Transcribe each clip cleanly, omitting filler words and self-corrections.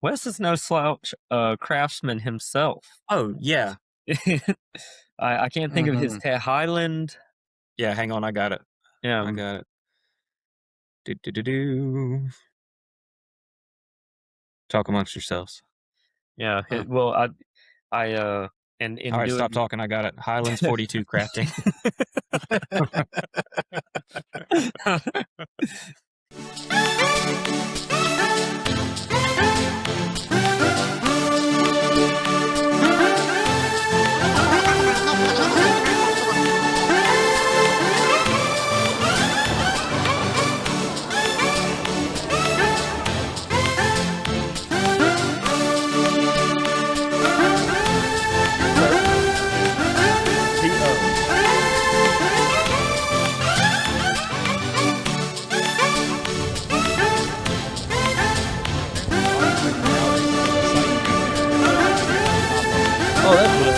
Wes is no slouch, craftsman himself. Oh, yeah. I can't think of his Highland. Yeah, hang on, I got it. I Yeah, got it. Do. Talk amongst yourselves. yeah. Uh, Well, and all in right, stop doing. talking. I got it. Highlands 42 crafting. Oh, that's what it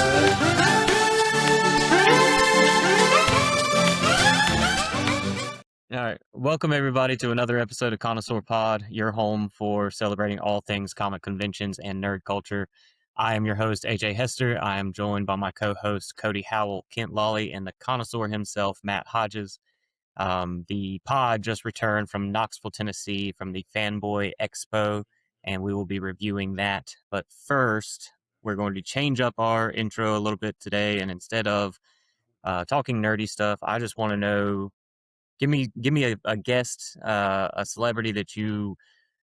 All right. Welcome, everybody, to another episode of Connoisseur Pod, your home for celebrating all things comic conventions and nerd culture. I am your host, AJ Hester. I am joined by my co-hosts, Cody Howell, Kent Lawley, and the connoisseur himself, Matt Hodges. The pod just returned from Knoxville, Tennessee, from the Fanboy Expo, and we will be reviewing that. But first, we're going to change up our intro a little bit today, and instead of talking nerdy stuff, I just want to know. Give me a guest, a celebrity that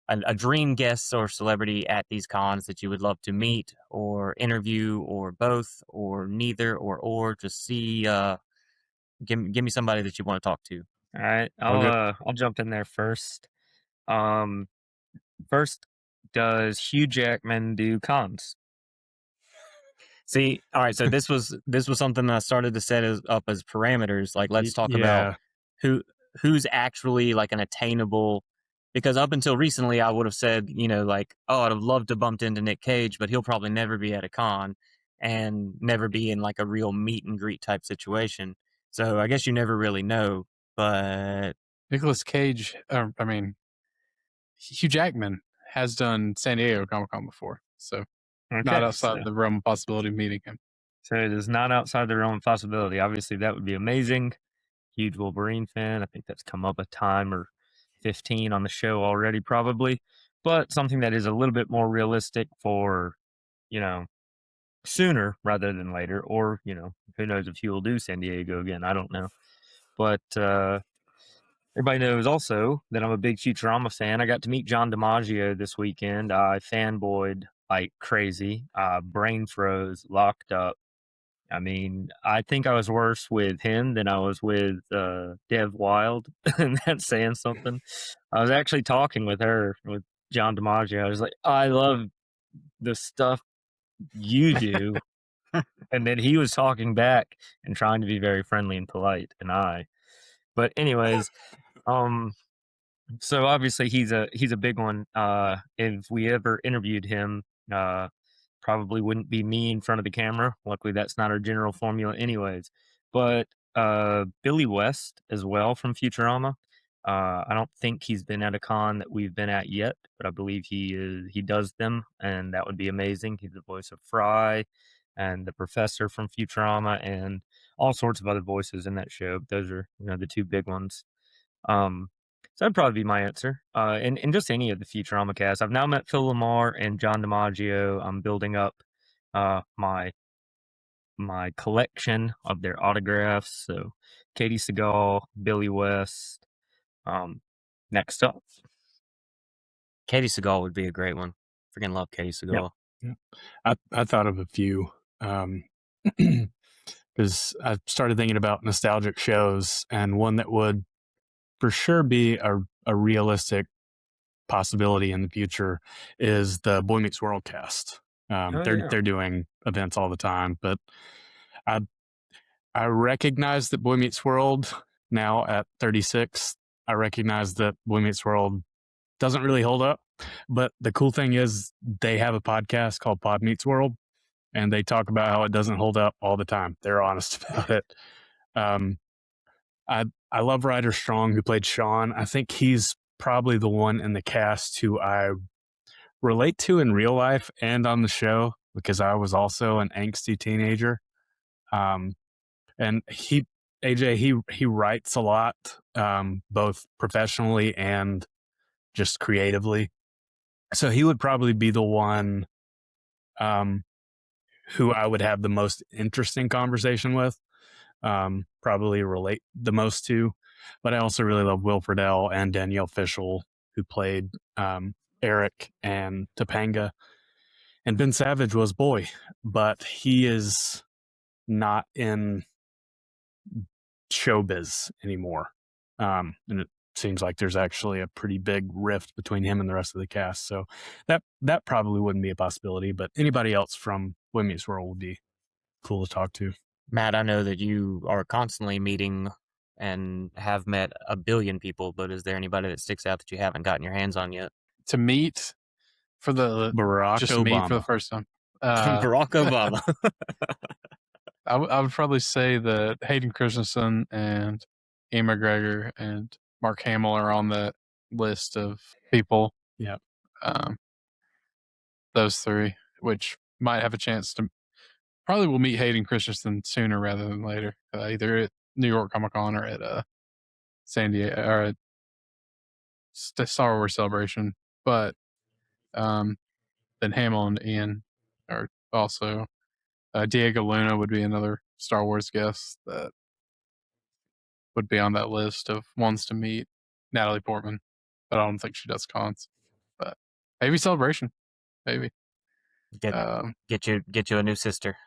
a dream guest or celebrity at these cons that you would love to meet or interview or both or neither or just see. Give me somebody that you want to talk to. All right, Okay. I'll jump in there first. Um, First, does Hugh Jackman do cons? See, all right. So this was something that I started to set up as parameters. Like, let's talk about Yeah. who's actually like an attainable. Because up until recently, I would have said, like, oh, I'd have loved to bump into Nick Cage, but he'll probably never be at a con and never be in like a real meet and greet type situation. So I guess you never really know. But Nicolas Cage, Hugh Jackman has done San Diego Comic-Con before, so not Okay, outside the realm of possibility of meeting him. so it is not outside the realm of possibility. Obviously, that would be amazing. Huge Wolverine fan. I think that's come up a time or 15 on the show already, probably. But something that is a little bit more realistic for, you know, sooner rather than later. Or, who knows if he will do San Diego again. I don't know. But everybody knows also that I'm a big Futurama fan. I got to meet John DiMaggio this weekend. I fanboyed like crazy. Brain froze, locked up. I mean, I think I was worse with him than I was with Dev Wild, and that's saying something. I was actually talking with John DiMaggio. I was like, I love the stuff you do. And then he was talking back and trying to be very friendly and polite, but anyways, so obviously he's a big one. If we ever interviewed him, probably wouldn't be me in front of the camera. Luckily, that's not our general formula, anyways. But Billy West as well from Futurama. I don't think he's been at a con that we've been at yet, but I believe he does them, and that would be amazing. He's the voice of Fry and the professor from Futurama, and all sorts of other voices in that show. Those are the two big ones. So that'd probably be my answer. And just any of the Futurama cast. I've now met Phil Lamar and John DiMaggio. I'm building up my collection of their autographs. So Katie Seagal, Billy West. Next up. Katie Seagal would be a great one. Freaking love Katie Seagal. Yeah. I thought of a few because I started thinking about nostalgic shows, and one that would for sure be a realistic possibility in the future is the Boy Meets World cast. They're doing events all the time, but I recognize that Boy Meets World now at 36. I recognize that Boy Meets World doesn't really hold up, but the cool thing is they have a podcast called Pod Meets World, and they talk about how it doesn't hold up all the time. They're honest about it. I love Ryder Strong, who played Sean. I think he's probably the one in the cast who I relate to in real life and on the show because I was also an angsty teenager. And he writes a lot, both professionally and just creatively. So he would probably be the one who I would have the most interesting conversation with, probably relate the most to. But I also really love Will Friedle and Danielle Fishel, who played Eric and Topanga. And Ben Savage was Boy, but he is not in showbiz anymore. And it seems like there's actually a pretty big rift between him and the rest of the cast. So that probably wouldn't be a possibility, but anybody else from Boy Meets World would be cool to talk to. Matt, I know that you are constantly meeting and have met a billion people, but is there anybody that sticks out that you haven't gotten your hands on yet? To meet for the Barack just Obama. meet for the first time. Barack Obama. I would probably say that Hayden Christensen and Ian McGregor and Mark Hamill are on that list of people. Yep. Those three, which might have a chance to probably will meet Hayden Christensen sooner rather than later, either at New York Comic Con or at San Diego or at Star Wars Celebration. But then Hamill and Ian are also Diego Luna would be another Star Wars guest that would be on that list of ones to meet. Natalie Portman, but I don't think she does cons. But maybe Celebration, maybe Get you a new sister.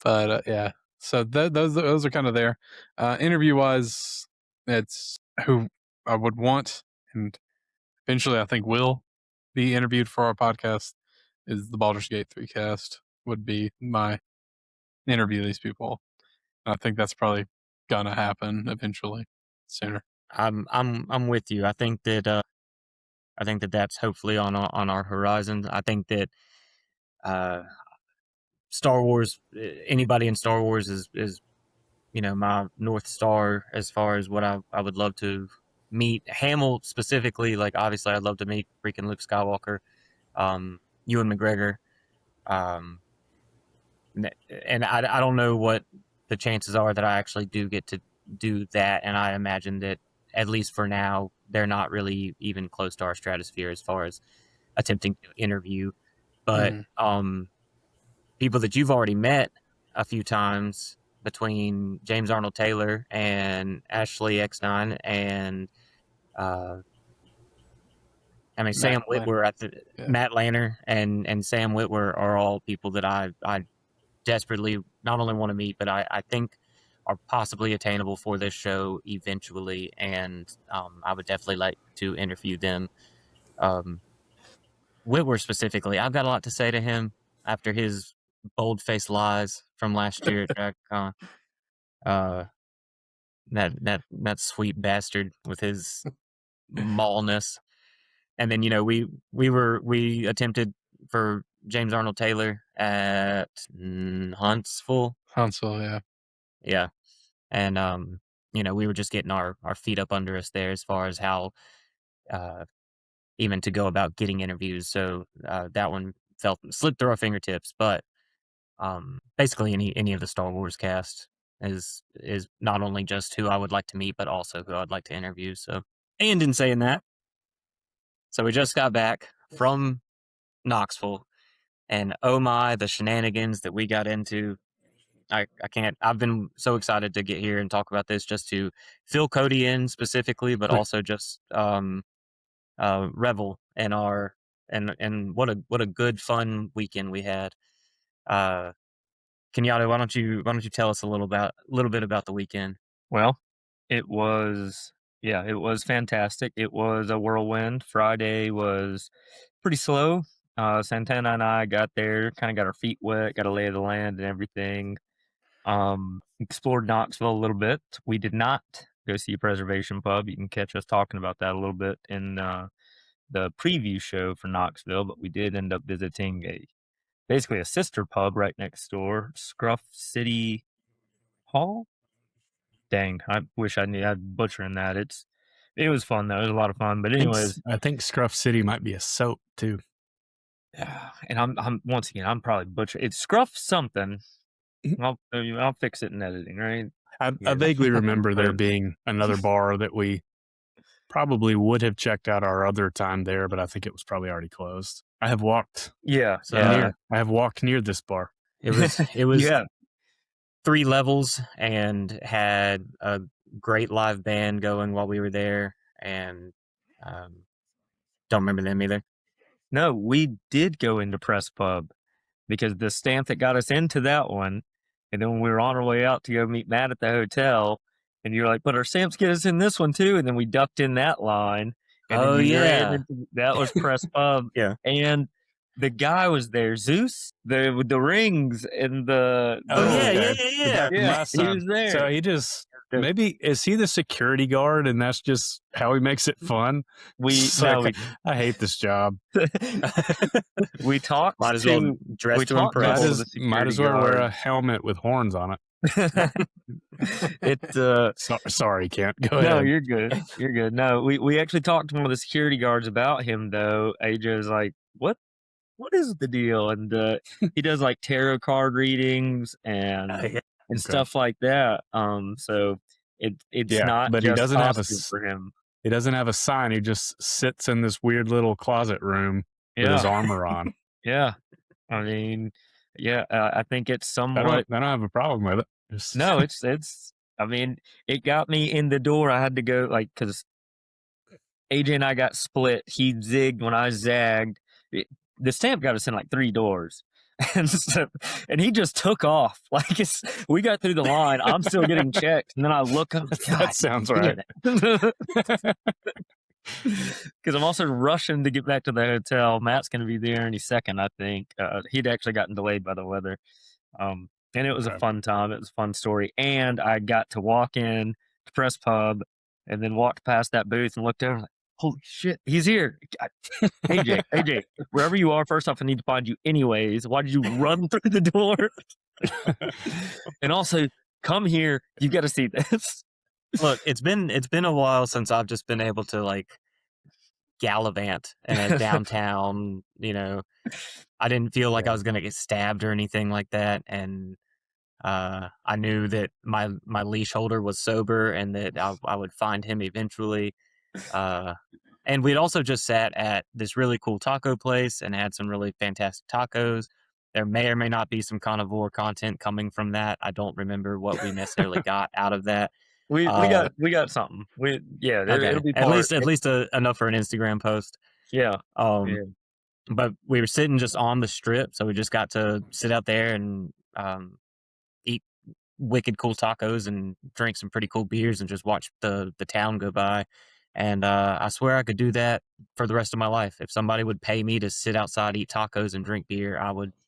But yeah, so those are kind of there. Interview wise, it's who I would want, and eventually I think will be interviewed for our podcast. Is the Baldur's Gate 3 cast would be my interview these people. I think that's probably gonna happen eventually, sooner. I'm with you. I think that that's hopefully on our horizon. I think that Star Wars, anybody in Star Wars is my North Star as far as what I would love to meet. Hamill specifically, like obviously I'd love to meet freaking Luke Skywalker, Ewan McGregor, and I don't know what the chances are that I actually do get to do that, and I imagine that at least for now they're not really even close to our stratosphere as far as attempting to interview. But people that you've already met a few times, between James Arnold Taylor and Ashley X9 and Sam Witwer, Matt Lanner and Sam Witwer are all people that I desperately not only want to meet, but I think are possibly attainable for this show eventually, and I would definitely like to interview them. Whitwer specifically, I've got a lot to say to him after his bold-faced lies from last year at DragCon. That sweet bastard with his maulness. And then we attempted for James Arnold Taylor at Huntsville, yeah, and we were just getting our feet up under us there as far as how even to go about getting interviews. So that one slipped through our fingertips, but basically any of the Star Wars cast is not only just who I would like to meet, but also who I'd like to interview. So, and in saying that, so we just got back from Knoxville, and oh my, the shenanigans that we got into. I can't. I've been so excited to get here and talk about this, just to fill Cody in specifically, but also just revel in our and what a good fun weekend we had. Kenyatta, why don't you tell us a little bit about the weekend? Well, it was fantastic. It was a whirlwind. Friday was pretty slow. Santana and I got there, kind of got our feet wet, got a lay of the land and everything. Explored Knoxville a little bit. We did not go see Preservation Pub. You can catch us talking about that a little bit in the preview show for Knoxville, but we did end up visiting basically a sister pub right next door, Scruff City Hall. Dang, I wish I knew. I'm butchering that. It's It was fun though. It was a lot of fun. But anyways, I think Scruff City might be a soap too. and I'm once again, I'm probably butcher. It's Scruff something. I'll fix it in editing, right? I vaguely remember there being another bar that we probably would have checked out our other time there, but I think it was probably already closed. I have walked Yeah. I have walked near this bar. It was Yeah. 3 levels and had a great live band going while we were there, and don't remember them either. No, we did go into Press Pub because the stamp that got us into that one, and then when we were on our way out to go meet Matt at the hotel, and you're like, but our stamps get us in this one too, and then we ducked in that line, and Oh, then you ran yeah. into, that was Press Pub, Yeah. and the guy was there, Zeus, with the rings and the Oh, yeah, okay. yeah. yeah, Last he time. was there. So he just maybe is he the security guard, and that's just how he makes it fun. I hate this job. We talked. Might as well dress to impress. Might as well wear a helmet with horns on it. Sorry, Kent. Go ahead. No, you're good. You're good. No, we actually talked to one of the security guards about him though. AJ was like, "What is the deal?" And he does like tarot card readings and stuff like that. So it's not. But just he doesn't have for him. He doesn't have a sign. He just sits in this weird little closet room with his armor on. Yeah, I mean, I think it's somewhat. I don't have a problem with it. No, it's. I mean, it got me in the door. I had to go because AJ and I got split. He zigged when I zagged. The stamp got us in like 3 doors. And he just took off. We got through the line. I'm still getting checked. And then I look up. That sounds right. Because I'm also rushing to get back to the hotel. Matt's going to be there any second, I think. He'd actually gotten delayed by the weather. And it was a fun time. It was a fun story. And I got to walk in to Press Pub and then walked past that booth and looked over like, holy shit, he's here. AJ, wherever you are, first off, I need to find you anyways. Why did you run through the door? And also, come here. You got to see this. Look, it's been a while since I've just been able to gallivant in a downtown, I didn't feel like I was going to get stabbed or anything like that. And I knew that my leash holder was sober and that I would find him eventually. And we'd also just sat at this really cool taco place and had some really fantastic tacos. There may or may not be some carnivore content coming from that. I don't remember what we necessarily got out of that. We got something. Okay. It'll be at least enough for an Instagram post. Yeah. But we were sitting just on the strip, so we just got to sit out there and eat wicked cool tacos and drink some pretty cool beers and just watch the town go by. And I swear I could do that for the rest of my life. If somebody would pay me to sit outside, eat tacos, and drink beer,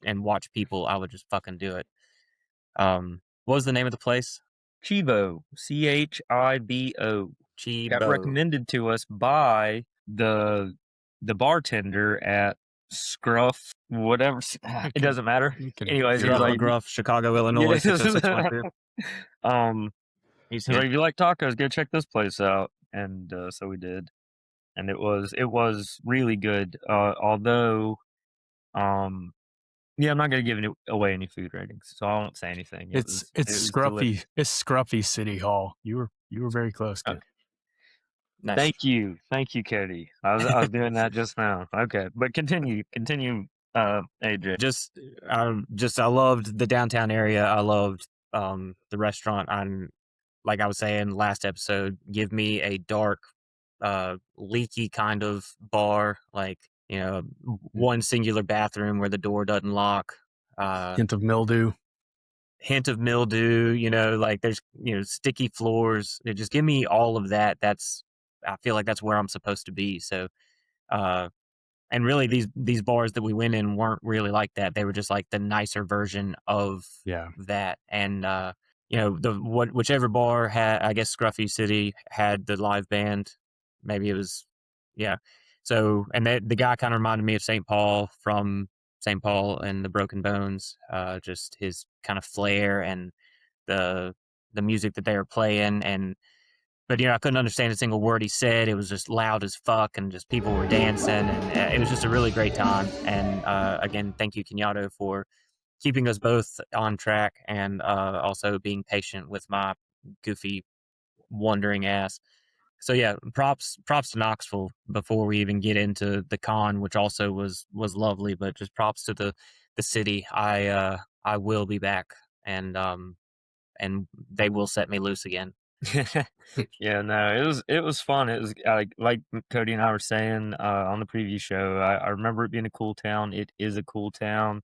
and watch people, I would just fucking do it. What was the name of the place? Chivo. CHIBO. Chivo. Got recommended to us by the bartender at Scruff, whatever. It doesn't matter. Anyways, he's like, Gruff, Chicago, Illinois. 60612. He's like, if you like tacos, go check this place out. And so we did, and it was really good. Although, I'm not going to give away any food ratings, so I won't say anything. It's scruffy. Delicious. It's scruffy City Hall. You were very close. Okay. Nice. Thank you, Katie. I was doing that just now. Okay, but continue, AJ. Just I loved the downtown area. I loved the restaurant. Like I was saying last episode, give me a dark, leaky kind of bar, one singular bathroom where the door doesn't lock. Hint of mildew. There's sticky floors. Just give me all of that. I feel like that's where I'm supposed to be. So, and really these bars that we went in weren't really like that. They were just like the nicer version of that. And whichever bar had, I guess Scruffy City had the live band. Maybe it was, So, and the guy kind of reminded me of St. Paul from St. Paul and the Broken Bones. Just his kind of flair and the music that they were playing. And but I couldn't understand a single word he said. It was just loud as fuck, and just people were dancing, and it was just a really great time. And again, thank you, Kenyatta, for keeping us both on track, and also being patient with my goofy, wandering ass. So yeah, props to Knoxville before we even get into the con, which also was lovely. But just props to the city. I will be back, and they will set me loose again. Yeah, no, it was fun. It was like Cody and I were saying on the preview show. I remember it being a cool town. It is a cool town.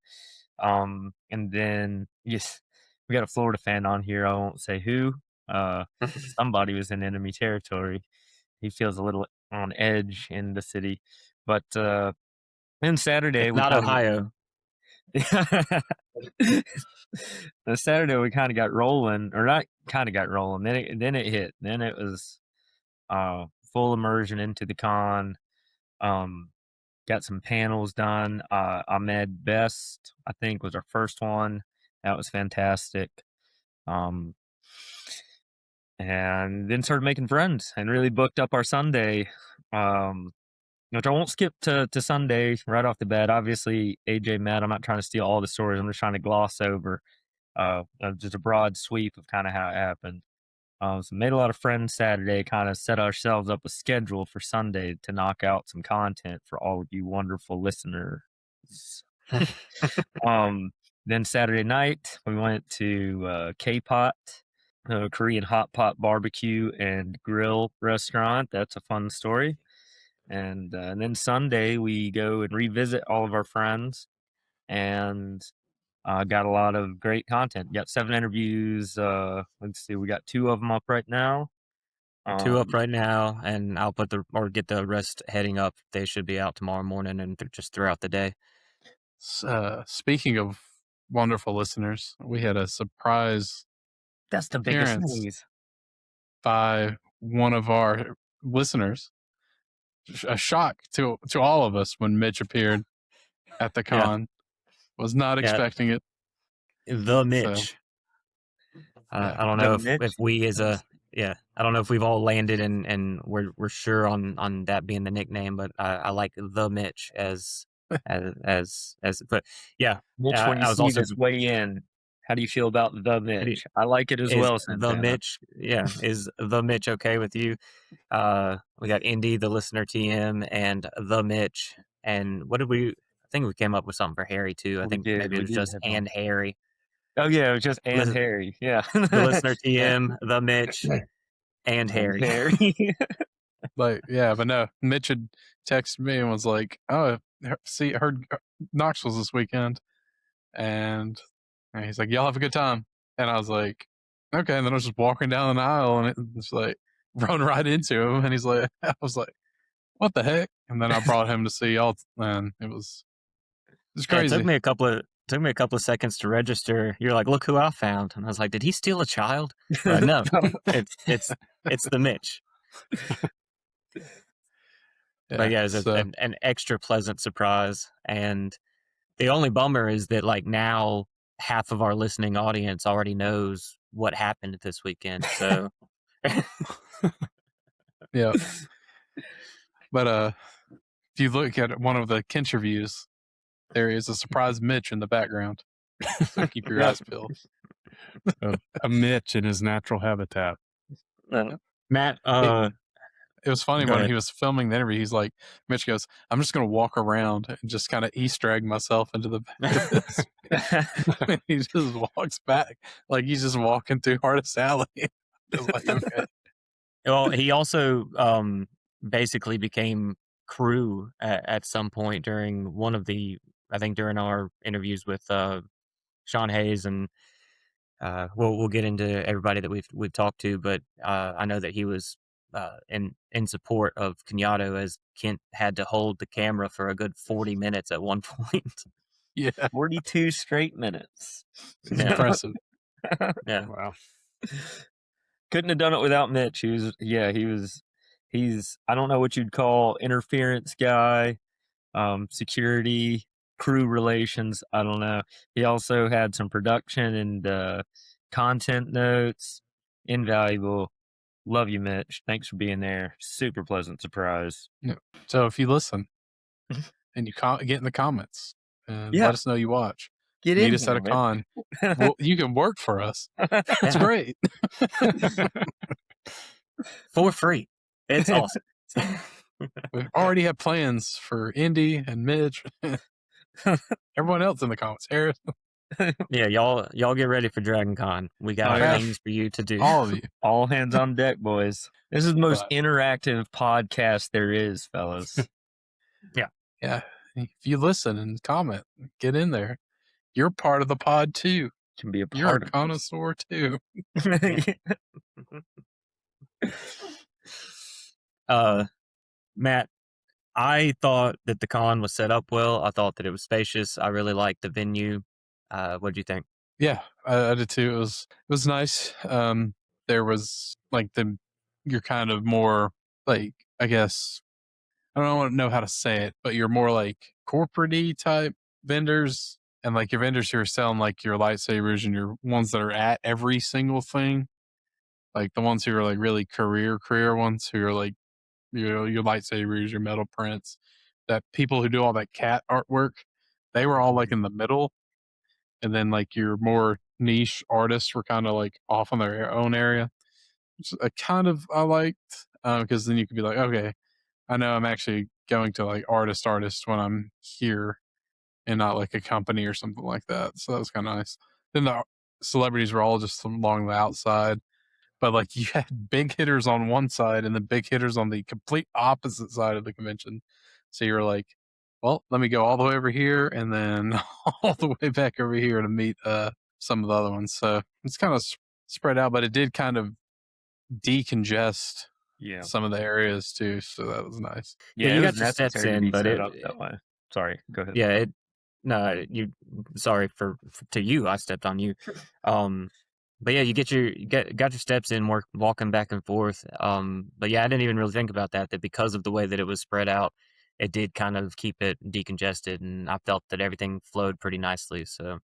And then yes, we got a Florida fan on here. I won't say who. Somebody was in enemy territory. He feels a little on edge in the city, but then Saturday It's we not kind Ohio. of the Saturday we kind of got rolling, or not kind of got rolling. Then it hit. Then it was full immersion into the con. Got some panels done. Ahmed Best, I think, was our first one. That was fantastic. And then started making friends and really booked up our Sunday. Which I won't skip to Sunday right off the bat. Obviously, AJ met. I'm not trying to steal all the stories. I'm just trying to gloss over just a broad sweep of kind of how it happened. So made a lot of friends Saturday, kind of set ourselves up a schedule for Sunday to knock out some content for all of you wonderful listeners. Then Saturday night, we went to K-Pot, Korean hot pot barbecue and grill restaurant. That's a fun story. And then Sunday, we go and revisit all of our friends, and got a lot of great content. Got 7 interviews. Let's see, we got 2 of them up right now. 2 up right now, and I'll get the rest heading up. They should be out tomorrow morning and just throughout the day. Speaking of wonderful listeners, we had a surprise That's the biggest appearance news. by one of our listeners. A shock to all of us when Mitch appeared at the con. Was not expecting it. The Mitch. I don't know if we as a I don't know if we've all landed and we're sure on that being the nickname, but I like the Mitch as but yeah. Mitch, when you I was see also this weigh in, how do you feel about the Mitch? I like it as is well. the Santana. Mitch, is the Mitch okay with you? We got Indy, the listener TM, and the Mitch. And what did we? I think we came up with something for Harry too. I think maybe it was just and Harry. Oh yeah, it was just and Harry. Yeah, the listener TM, the Mitch, and Harry. But no, Mitch had texted me and was like, "Oh, heard Knoxville's this weekend," and he's like, "Y'all have a good time," and I was like, "Okay." And then I was just walking down the aisle, and it's like run right into him, and he's like, "I was like, what the heck?" And then I brought him to see y'all, and it was crazy. It took me a couple of seconds to register. You're like, "Look who I found," and I was like, "Did he steal a child?" But no, it's the Mitch. But yeah, it's an extra pleasant surprise. And the only bummer is that like now half of our listening audience already knows what happened this weekend. So yeah. But if you look at one of the Kinch reviews, there is a surprise Mitch in the background. So keep your eyes peeled. A Mitch in his natural habitat. Matt, it was funny when he was filming the interview. He's like, Mitch goes, "I'm just going to walk around and just kind of Easter egg myself into the back of this." And he just walks back like he's just walking through Hardest Alley. Like, okay. Well, he also basically became crew at some point during one of during our interviews with Sean Hayes, and we'll get into everybody that we've talked to, but I know that he was in support of Kenyatta, as Kent had to hold the camera for a good 40 minutes at one point. Yeah, 42 straight minutes. It's impressive. Yeah, wow. Couldn't have done it without Mitch. He's I don't know what you'd call interference guy, security, crew relations. I don't know. He also had some production and content notes. Invaluable. Love you, Mitch. Thanks for being there. Super pleasant surprise. So if you listen and you get in the comments and Yeah. let us know you watch, Get meet in us at here, a Mitch. con. Well, you can work for us. It's great. For free. It's awesome. We already have plans for Indy and Mitch. Everyone else in the comments. Harris, Yeah, y'all get ready for Dragon Con. We got yeah. things for you to do. all of you. All hands on deck, boys. This is the most But- interactive podcast there is, fellas. Yeah. If you listen and comment, get in there. You're part of the pod too. Can be a You're a part of connoisseur too. this. Matt, I thought that the con was set up well. I thought that it was spacious. I really liked the venue. What do you think? Yeah, I did too. It was nice. There was like you're kind of more like, I guess, I don't know how to say it, but you're more like corporate-y type vendors, and like your vendors who are selling like your lightsabers and your ones that are at every single thing, like the ones who are like really career ones who are like, you know, your lightsabers, your metal prints, that people who do all that cat artwork, they were all like in the middle, and then like your more niche artists were kind of like off on their own area, which I kind of I liked, because then you could be like, okay, I know I'm actually going to like artist when I'm here and not like a company or something like that. So that was kind of nice. Then the celebrities were all just along the outside, but like you had big hitters on one side and then big hitters on the complete opposite side of the convention. So you're like, well, let me go all the way over here and then all the way back over here to meet some of the other ones. So it's kind of spread out, but it did kind of decongest Yeah. some of the areas too. So that was nice. Yeah, Yeah, you it got was your steps necessary to in, be but set up that way. Sorry, go ahead. yeah, sorry for to you, I stepped on you. But yeah, you got your steps in, walking back and forth. But yeah, I didn't even really think about that because of the way that it was spread out, it did kind of keep it decongested, and I felt that everything flowed pretty nicely. So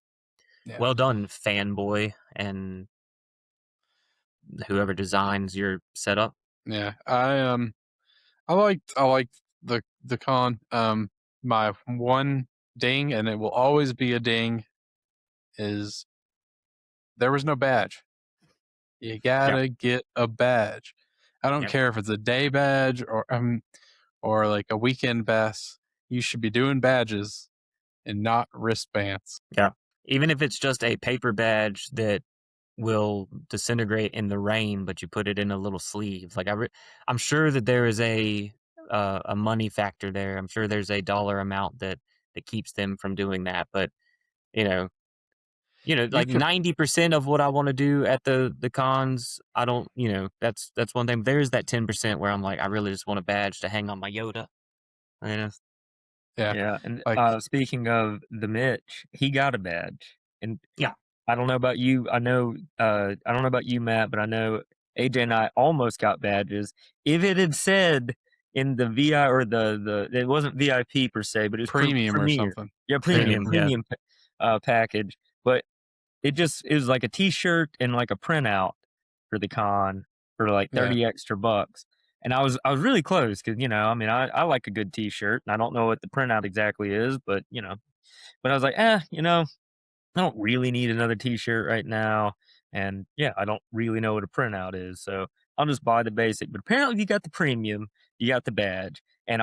Yeah. well done, Fanboy, and whoever designs your setup. Yeah, I liked the con. My one ding, and it will always be a ding, is there was no badge. You gotta get a badge. I don't Yep. care if it's a day badge or like a weekend pass. You should be doing badges and not wristbands. Yeah. Even if it's just a paper badge that will disintegrate in the rain, but you put it in a little sleeve. Like I'm sure that there is a money factor there. I'm sure there's a dollar amount that keeps them from doing that. But you know, like 90% of what I want to do at the cons, I don't. That's one thing. There's that 10% where I'm like, I really just want a badge to hang on my Yoda. You know? Yeah, and Like- speaking of the Mitch, he got a badge, and Yeah. I don't know about you. I know I don't know about you, Matt, but I know AJ and I almost got badges. If it had said in the VI or the it wasn't VIP per se, but it was premium or premier. something. Yeah, Premium, yeah. premium package. But it was like a T-shirt and like a printout for the con for like 30 extra bucks. And I was really close because I mean I like a good T-shirt, and I don't know what the printout exactly is, but but I was like, I don't really need another T-shirt right now, and yeah, I don't really know what a printout is, so I'll just buy the basic. But apparently, if you got the premium, you got the badge. And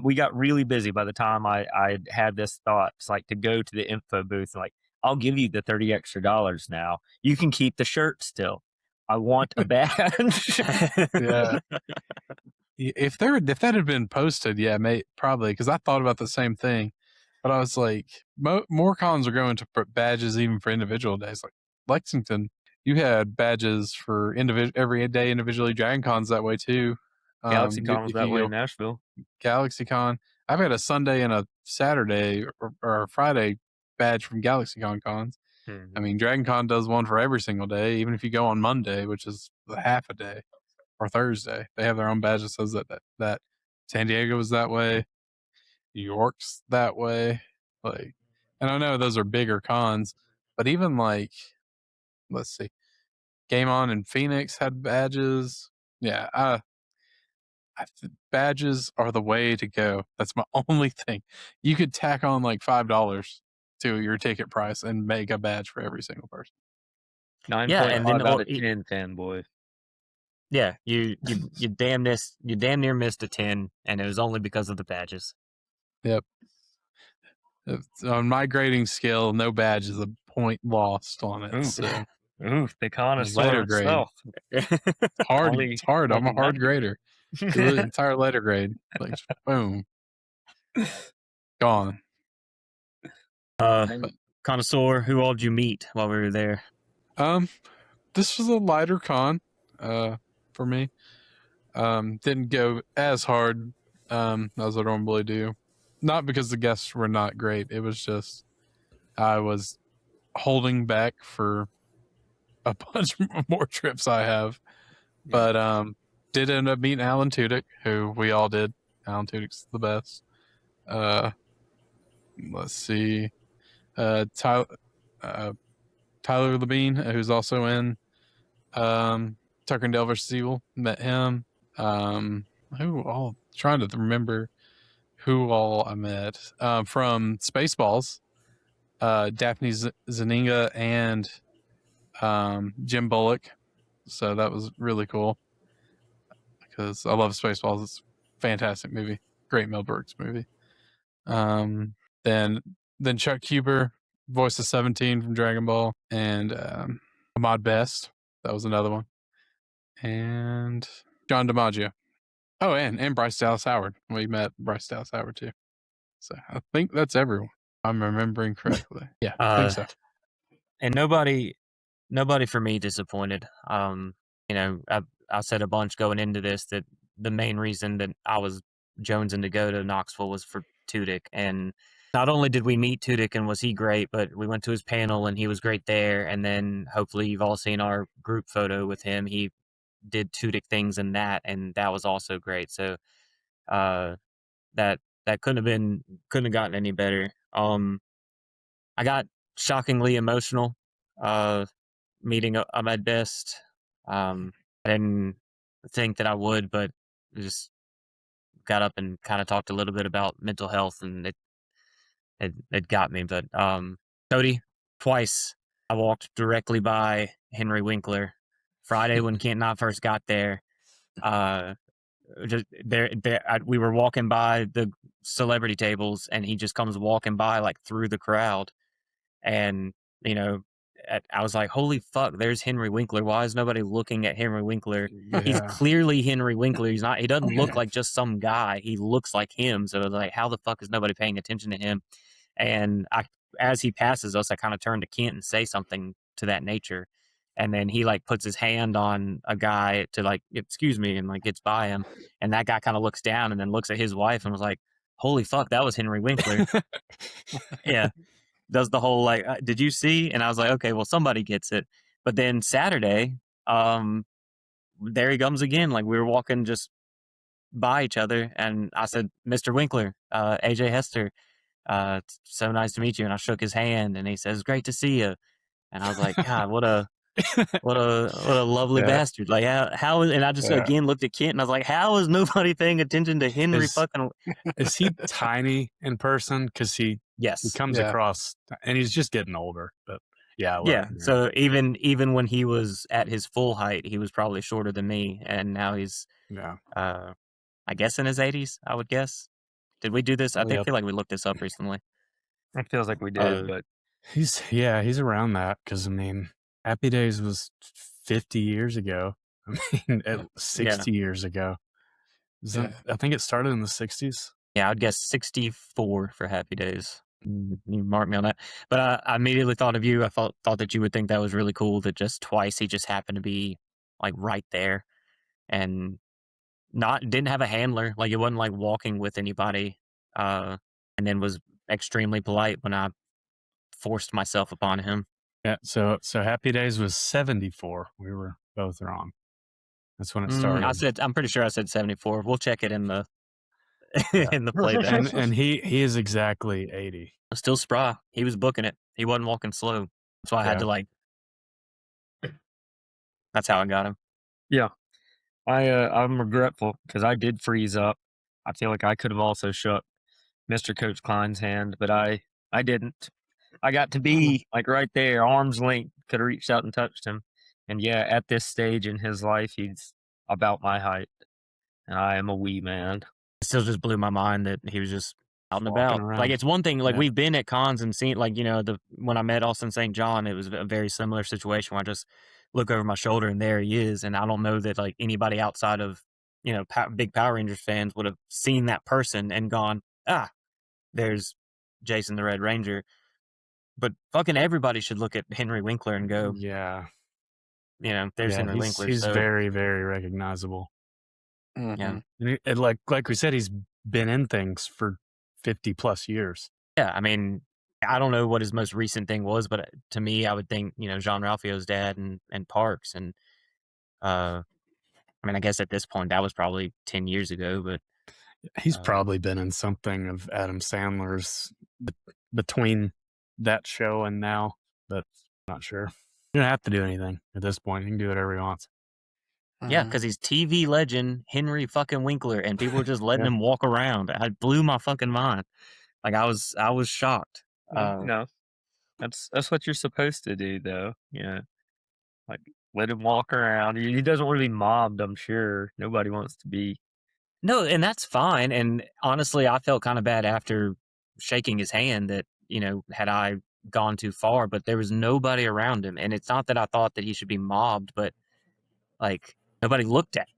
we got really busy by the time I had this thought. It's like to go to the info booth and like, I'll give you the $30 extra now. You can keep the shirt still. I want a badge. Yeah. If that had been posted, yeah, probably, because I thought about the same thing, but I was like, more cons are going to put badges even for individual days. Like Lexington, you had badges for every day individually. Dragon Con's that way too. GalaxyCon was that way in Nashville. GalaxyCon, I've had a Sunday and a Saturday or a Friday badge from GalaxyCon cons. I mean, Dragon Con does one for every single day, even if you go on Monday, which is half a day, or Thursday. They have their own badge that says that San Diego is that way, New York's that way. Like, and I know those are bigger cons, but even like, let's see, Game On in Phoenix had badges. Yeah, badges are the way to go. That's my only thing. You could tack on like $5 to your ticket price and make a badge for every single person. 9.5 out of 10, fanboy. Yeah, you damn near missed a 10, and it was only because of the badges. Yep. On my grading scale, no badge is a point lost on it. Ooh. So Ooh, the connoisseur letter grade. himself. Hard. Only It's hard. I'm a fucking hard 90. grader. Do the entire letter grade. Like just boom. Gone. Connoisseur, who all did you meet while we were there? This was a lighter con for me. Didn't go as hard as I normally do. Not because the guests were not great. It was just I was holding back for a bunch more trips I have. But did end up meeting Alan Tudyk, who we all did. Alan Tudyk's the best. Let's see. Tyler Levine, who's also in Tucker and Dale vs. Evil, met him. Who all? Trying to remember who all I met from Spaceballs. Daphne Zaninga and Jim Bullock. So that was really cool because I love Spaceballs. It's a fantastic movie, great Mel Brooks movie. Then Chuck Huber, voice of 17 from Dragon Ball, and Ahmad Best. That was another one. And John DiMaggio. Oh, and Bryce Dallas Howard. We met Bryce Dallas Howard too. So I think that's everyone. I'm remembering correctly. Yeah, I think so. And nobody for me disappointed. I said a bunch going into this that the main reason that I was jonesing to go to Knoxville was for Tudyk. And not only did we meet Tudyk and was he great, but we went to his panel and he was great there. And then hopefully you've all seen our group photo with him. He did Tudyk things in that, and that was also great. So that couldn't have gotten any better. I got shockingly emotional meeting Ahmed Best. I didn't think that I would, but I just got up and kind of talked a little bit about mental health, and it got me. But Cody, twice I walked directly by Henry Winkler. Friday when Kent and I first got there, we were walking by the celebrity tables, and he just comes walking by like through the crowd, and I was like, holy fuck, there's Henry Winkler. Why is nobody looking at Henry Winkler? Yeah. He's clearly Henry Winkler. He doesn't look like just some guy. He looks like him. So like, how the fuck is nobody paying attention to him? And as he passes us, I kind of turn to Kent and say something to that nature. And then he like puts his hand on a guy to like, excuse me, and like gets by him. And that guy kind of looks down and then looks at his wife and was like, holy fuck, that was Henry Winkler. Yeah. Does the whole like, did you see? And I was like, okay, well, somebody gets it. But then Saturday, there he comes again. Like we were walking just by each other, and I said, Mr. Winkler, AJ Hester, it's so nice to meet you. And I shook his hand, and he says, great to see you. And I was like, God, what a lovely bastard. Like how is, and I just again looked at Kent, and I was like, how is nobody paying attention to Henry fucking? Is he tiny in person? Because he comes across, and he's just getting older. But yeah. So even when he was at his full height, he was probably shorter than me, and now he's I guess in his 80s. I would guess. Did we do this? I feel like we looked this up recently. It feels like we did, but he's around that, because I mean, Happy Days was 50 years ago. I mean, 60 years ago. I think it started in the 60s. Yeah, I'd guess 64 for Happy Days. You mark me on that. But I immediately thought of you. I thought that you would think that was really cool that just twice he just happened to be like right there, and didn't have a handler. Like it wasn't like walking with anybody. And then was extremely polite when I forced myself upon him. Yeah. So Happy Days was 74. We were both wrong. That's when it started. I'm pretty sure I said 74. We'll check it in the in the playback. And he is exactly 80. Still spry. He was booking it. He wasn't walking slow. That's why I had to like That's how I got him. Yeah. I'm regretful because I did freeze up. I feel like I could have also shook Mr. Coach Klein's hand, but I didn't. I got to be like right there, arm's length, could have reached out and touched him. And yeah, at this stage in his life, he's about my height, and I am a wee man. It still just blew my mind that he was just out and Walking about. around. Like, it's one thing, like, Yeah. we've been at cons and seen, like, when I met Austin St. John, it was a very similar situation where I just look over my shoulder and there he is. And I don't know that, like, anybody outside of, big Power Rangers fans would have seen that person and gone, there's Jason the Red Ranger. But fucking everybody should look at Henry Winkler and go, Yeah. there's Henry Winkler. He's So, very, very recognizable. yeah. And like we said, he's been in things for 50 plus years. Yeah, I mean, I don't know what his most recent thing was, but to me, I would think, Jean Ralphio's dad and Parks. And, I mean, I guess at this point, that was probably 10 years ago, but He's probably been in something of Adam Sandler's between that show and now, but I'm not sure. You don't have to do anything at this point. He can do whatever he wants. yeah, because he's TV legend Henry fucking Winkler, and people were just letting Yeah. him walk around. It blew my fucking mind. Like, I was shocked. No, that's what you're supposed to do, though. Like let him walk around. He doesn't want to be mobbed. I'm sure nobody wants to be. No, and that's fine. And honestly, I felt kind of bad after shaking his hand that, had I gone too far, but there was nobody around him. And it's not that I thought that he should be mobbed, but like nobody looked at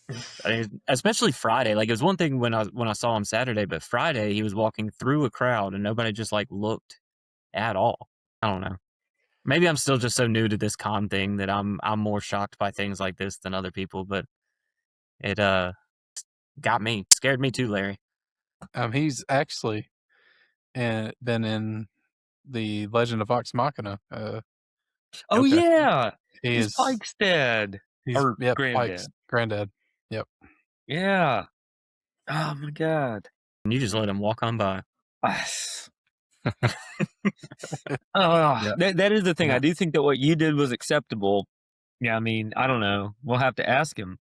him. I mean, especially Friday. Like, it was one thing when I saw him Saturday, but Friday he was walking through a crowd and nobody just like looked at all. I don't know. Maybe I'm still just so new to this con thing that I'm more shocked by things like this than other people, but it got me, scared me too, Larry. He's actually been in the Legend of Vox Machina. Oh Okay. yeah, He he's is Pike's dad. he's or granddad. Pike's granddad. Yep. Yeah. Oh my god. And you just let him walk on by. That is the thing. Yeah. I do think that what you did was acceptable. Yeah, I mean, I don't know. We'll have to ask him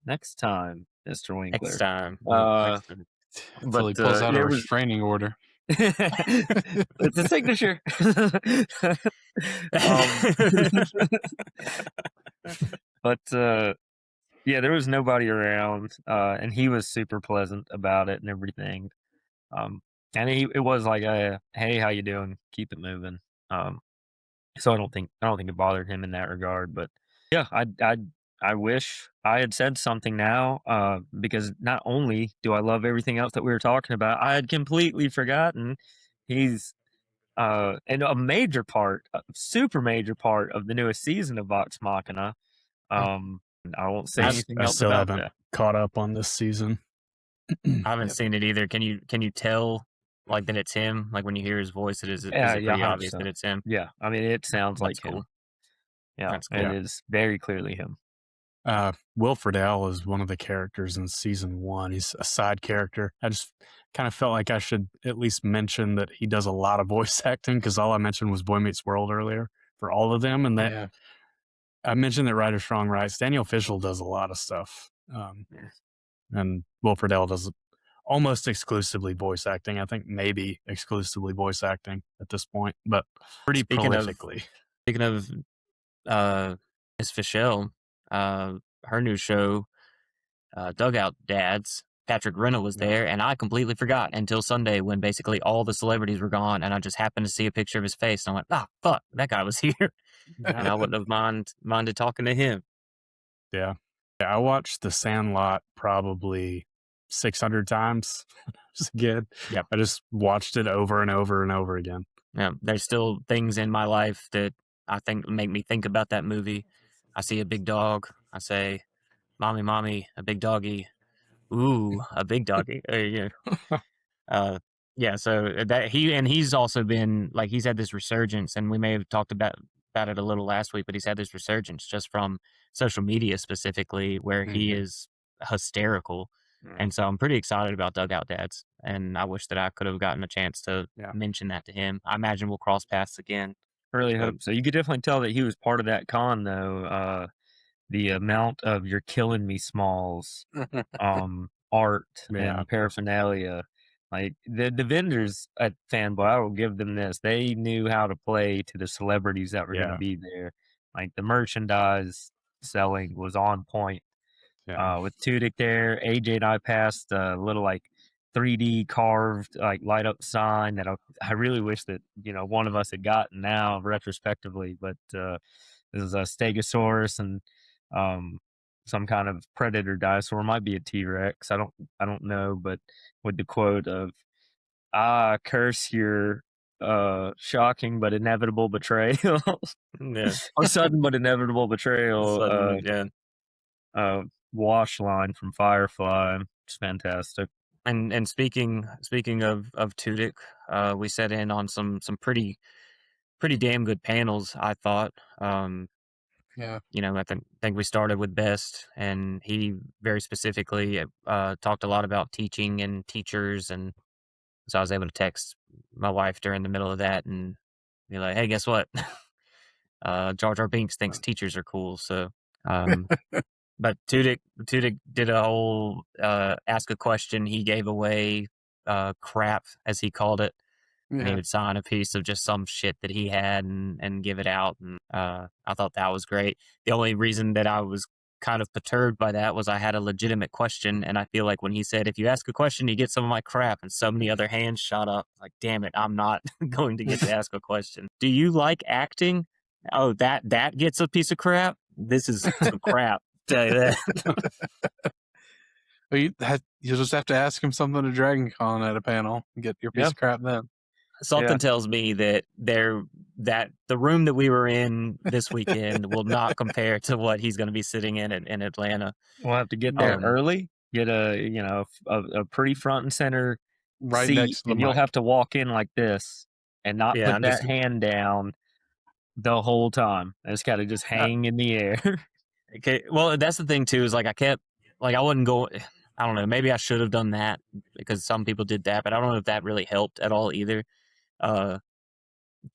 next time, Mr. Winkler. Next time. But Until he pulls out it a was- restraining order. It's a signature. But yeah, there was nobody around, and he was super pleasant about it and everything. And it was like, "Hey, how you doing? Keep it moving." So I don't think it bothered him in that regard. But yeah, I wish I had said something now, because not only do I love everything else that we were talking about, I had completely forgotten he's and a major part, a super major part of the newest season of Vox Machina. I won't say anything I else still about haven't that. caught up on this season. I haven't seen it either. Can you tell like that it's him? Like when you hear his voice, is it pretty obvious 100%. that it's him? Yeah, I mean, it sounds like That's cool. him. Yeah, That's it cool. is very clearly him. Will Friedle is one of the characters in season 1. He's a side character. I just kind of felt like I should at least mention that he does a lot of voice acting, because all I mentioned was Boy Meets World earlier for all of them, and that Yeah. I mentioned that Writer Strong writes. Daniel Fishel does a lot of stuff, and Will Friedle does almost exclusively voice acting. I think maybe exclusively voice acting at this point, but pretty prolifically. Speaking of Miss Fischel, her new show, Dugout Dads, Patrick Renna was there, and I completely forgot until Sunday when basically all the celebrities were gone, and I just happened to see a picture of his face, and I went, fuck, that guy was here. And I wouldn't have minded talking to him. Yeah, I watched The Sandlot probably 600 times as a kid. Yep. I just watched it over and over and over again. Yeah, there's still things in my life that I think make me think about that movie. I see a big dog. I say, "Mommy, mommy, a big doggy." Ooh, a big doggy. Yeah. So that he's also been like, he's had this resurgence, and we may have talked about it a little last week, but he's had this resurgence just from social media specifically, where he is hysterical. And so I'm pretty excited about Dugout Dads, and I wish that I could have gotten a chance to mention that to him. I imagine we'll cross paths again. I really hope so. You could definitely tell that he was part of that con, though. the amount of "You're Killing Me" Smalls art Yeah. and paraphernalia. Like the vendors at Fanboy, I will give them this. They knew how to play to the celebrities that were going to Yeah. be there. Like the merchandise selling was on point. Yeah. With Tudyk there, AJ and I passed a little like 3D carved like light up sign that I really wish that one of us had gotten now retrospectively. But this is a Stegosaurus and um, some kind of predator dinosaur. Might be a T-Rex. I don't know. But with the quote of curse your shocking but inevitable betrayal, Yeah. or sudden but inevitable betrayal. Sudden, yeah. Uh, wash line from Firefly. It's fantastic. And speaking of Tudyk, we set in on some pretty damn good panels, I thought. Yeah. I think we started with Best, and he very specifically talked a lot about teaching and teachers, and so I was able to text my wife during the middle of that and be like, "Hey, guess what? Jar Jar Binks thinks teachers are cool." So, um, but Tudyk did a whole ask a question. He gave away crap, as he called it, and he Yeah. would sign a piece of just some shit that he had and give it out. And I thought that was great. The only reason that I was kind of perturbed by that was I had a legitimate question, and I feel like when he said, "If you ask a question, you get some of my crap," and so many other hands shot up, like, damn it, I'm not going to get to ask a question. Do you like acting? Oh, that gets a piece of crap. This is some crap. Tell you that. But you just have to ask him something to Dragon Con at a panel and get your piece Yeah. of crap then. Something Yeah. tells me that the room that we were in this weekend will not compare to what he's going to be sitting in Atlanta. We'll have to get there Um, early. Get a pretty front and center Right seat, next to the and you'll mic. have to walk in like this and not Yeah, put I'm that just hand down the whole time. It's got to just hang in the air. okay. Well, that's the thing too. Is like I wouldn't go. I don't know. Maybe I should have done that because some people did that, but I don't know if that really helped at all either. Uh,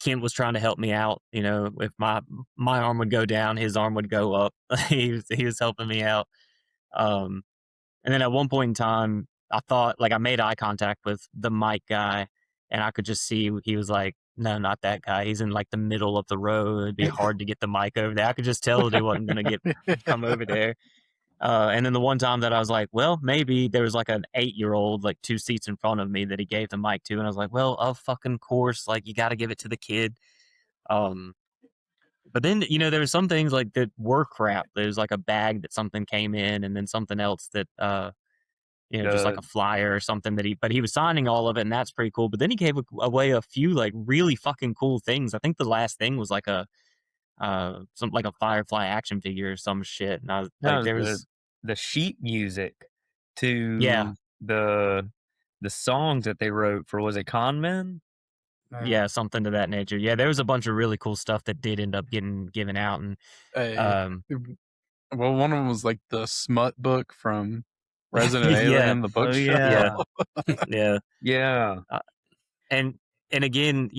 Kent was trying to help me out. If my arm would go down, his arm would go up. He was helping me out. Um, And then at one point in time, I thought, like, I made eye contact with the mic guy, and I could just see he was like, "No, not that guy. He's in like the middle of the row. It'd be hard to get the mic over there." I could just tell that he wasn't gonna come over there. And then the one time that I was like, "Well, maybe," there was like an 8-year-old like 2 seats in front of me that he gave the mic to, and I was like, "Well, of fucking course, like you got to give it to the kid." Um, but then there was some things like that were crap. There was like a bag that something came in, and then something else that just like The a flyer or something but he was signing all of it, and that's pretty cool. But then he gave away a few like really fucking cool things. I think the last thing was like some like a Firefly action figure or some shit. And I was like, no, there the was the sheet music yeah, to the songs that they wrote for, was it Con Men? yeah, something to that nature. Yeah, there was a bunch of really cool stuff that did end up getting given out, and Hey, um, well, one of them was like the smut book from Resident yeah, Alien, the Oh bookshelf. yeah, yeah, yeah. yeah. Uh, and and again,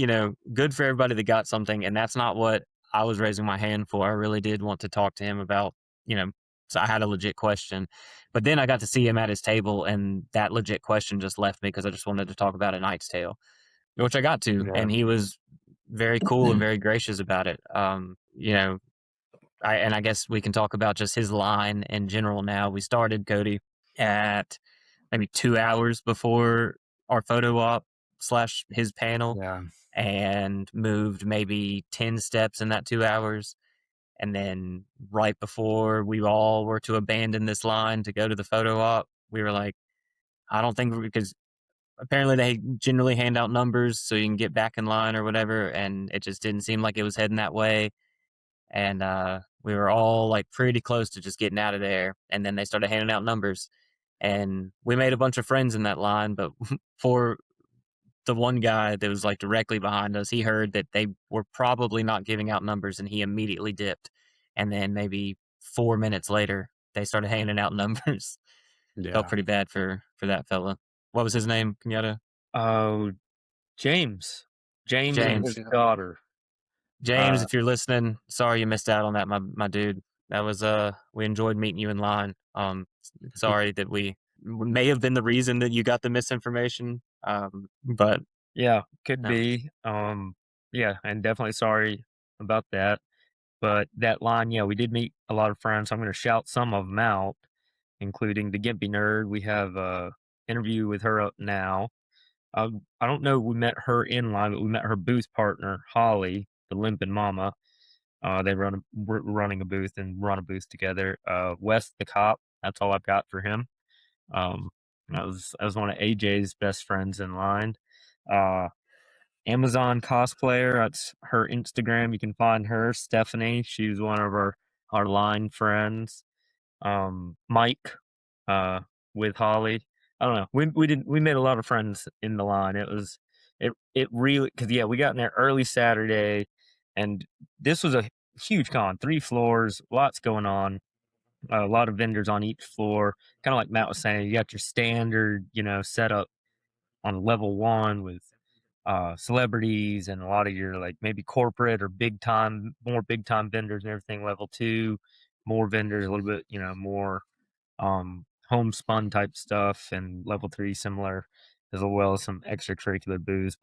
good for everybody that got something. And that's not what I was raising my hand for. I really did want to talk to him about, so I had a legit question. But then I got to see him at his table, and that legit question just left me because I just wanted to talk about A Knight's Tale, which I got to, Yeah. and he was very cool and very gracious about it. I guess we can talk about just his line in general now. We started, Cody, at maybe 2 hours before our photo op slash his panel, Yeah. and moved maybe 10 steps in that 2 hours. And then right before we all were to abandon this line to go to the photo op, we were like, I don't think, because apparently they generally hand out numbers so you can get back in line or whatever. And it just didn't seem like it was heading that way. And we were all like pretty close to just getting out of there. And then they started handing out numbers. And we made a bunch of friends in that line. But for the one guy that was like directly behind us, he heard that they were probably not giving out numbers, and he immediately dipped. And then maybe 4 minutes later, they started handing out numbers. Felt Yeah. pretty bad for that fella. What was his name, Kenyatta? Oh, James. James and James. his daughter. James, Uh, if you're listening, sorry you missed out on that, my dude. That was we enjoyed meeting you in line. Sorry that we may have been the reason that you got the misinformation. But Yeah, could no. be. Yeah, and definitely sorry about that. But that line, yeah, we did meet a lot of friends. I'm going to shout some of them out, including the Gimpy Nerd. We have a interview with her up now. I don't know. We met her in line, but we met her booth partner, Holly, the Limpin' Mama. They were running a booth and run a booth together. Wes the cop. That's all I've got for him. Um, that was one of AJ's best friends in line. Uh, Amazon cosplayer. That's her Instagram. You can find her, Stephanie. She's one of our line friends. Mike, uh, with Holly. I don't know. We made a lot of friends in the line. It really, because yeah, we got in there early Saturday, and this was a huge con, 3 floors, lots going on, a lot of vendors on each floor. Kind of like Matt was saying, you got your standard, setup on level one with celebrities and a lot of your like maybe corporate or more big time vendors and everything. Level two, more vendors, a little bit, more homespun type stuff, and level three similar, as well as some extracurricular booze.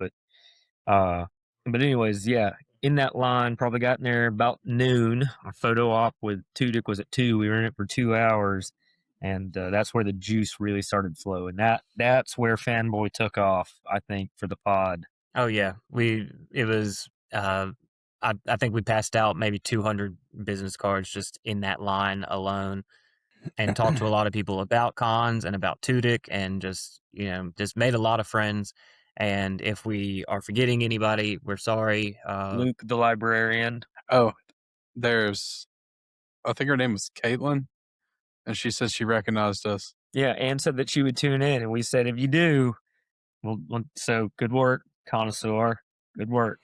Uh, but anyways, yeah, in that line, probably got in there about noon. Our photo op with Tudyk was at 2. We were in it for 2 hours, and that's where the juice really started flowing. That's where Fanboy took off, I think, for the pod. Oh yeah, it was. I think we passed out maybe 200 business cards just in that line alone, and talked to a lot of people about cons and about Tudyk, and just made a lot of friends. And if we are forgetting anybody, we're sorry. Luke, the librarian. Oh, I think her name was Caitlin, and she said she recognized us. Yeah, Anne said that she would tune in, and we said, if you do, so good work, connoisseur. Good work.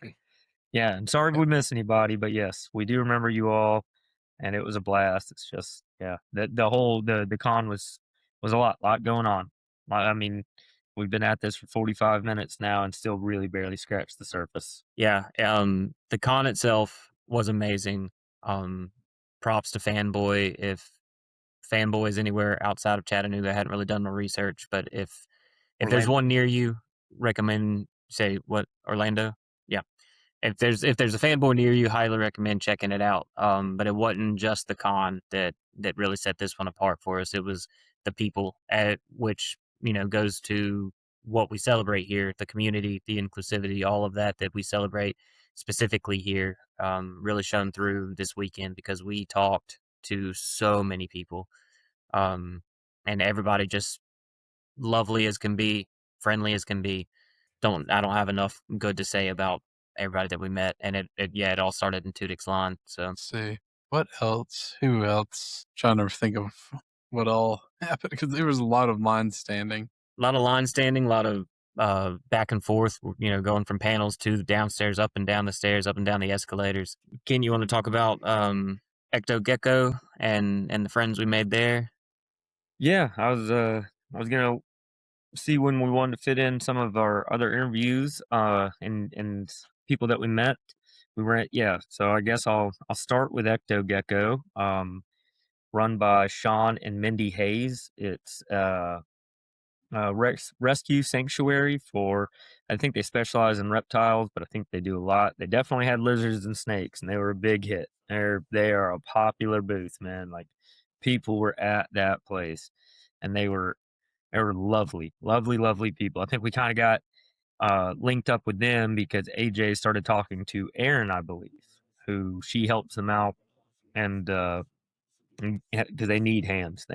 Yeah, and sorry if we miss anybody, but yes, we do remember you all, and it was a blast. It's just, yeah, the con was a lot going on. I mean, we've been at this for 45 minutes now and still really barely scratched the surface. Yeah, the con itself was amazing. Props to Fanboy. If Fanboy is anywhere outside of Chattanooga, I hadn't really done my research, but if there's Orlando. one near you, recommend say what Orlando. Yeah, if there's a Fanboy near you, highly recommend checking it out. But it wasn't just the con that really set this one apart for us. It was the people, at which goes to what we celebrate here, the community, the inclusivity, all of that we celebrate specifically here. Really shone through this weekend because we talked to so many people, and everybody just lovely as can be, friendly as can be. I don't have enough good to say about everybody that we met, and it all started in Tudyk's line. So Let's see. What else? Who else? Trying to think of what all happened because there was a lot of lines standing. a lot of line standing, a lot of back and forth, going from panels to the downstairs, up and down the stairs, up and down the escalators. Ken, you want to talk about Ecto Gecko and the friends we made there? Yeah, I was gonna see when we wanted to fit in some of our other interviews, and people that we met. We were at, yeah. So I guess I'll start with Ecto Gecko, run by Sean and Mindy Hayes. It's rescue sanctuary for, I think they specialize in reptiles, but I think they do a lot. They definitely had lizards and snakes, and they were a big hit. They are a popular booth, man. Like, people were at that place, and they were lovely, lovely, lovely people. I think we kind of got linked up with them because AJ started talking to Aaron, I believe, who she helps them out, and because they need hands.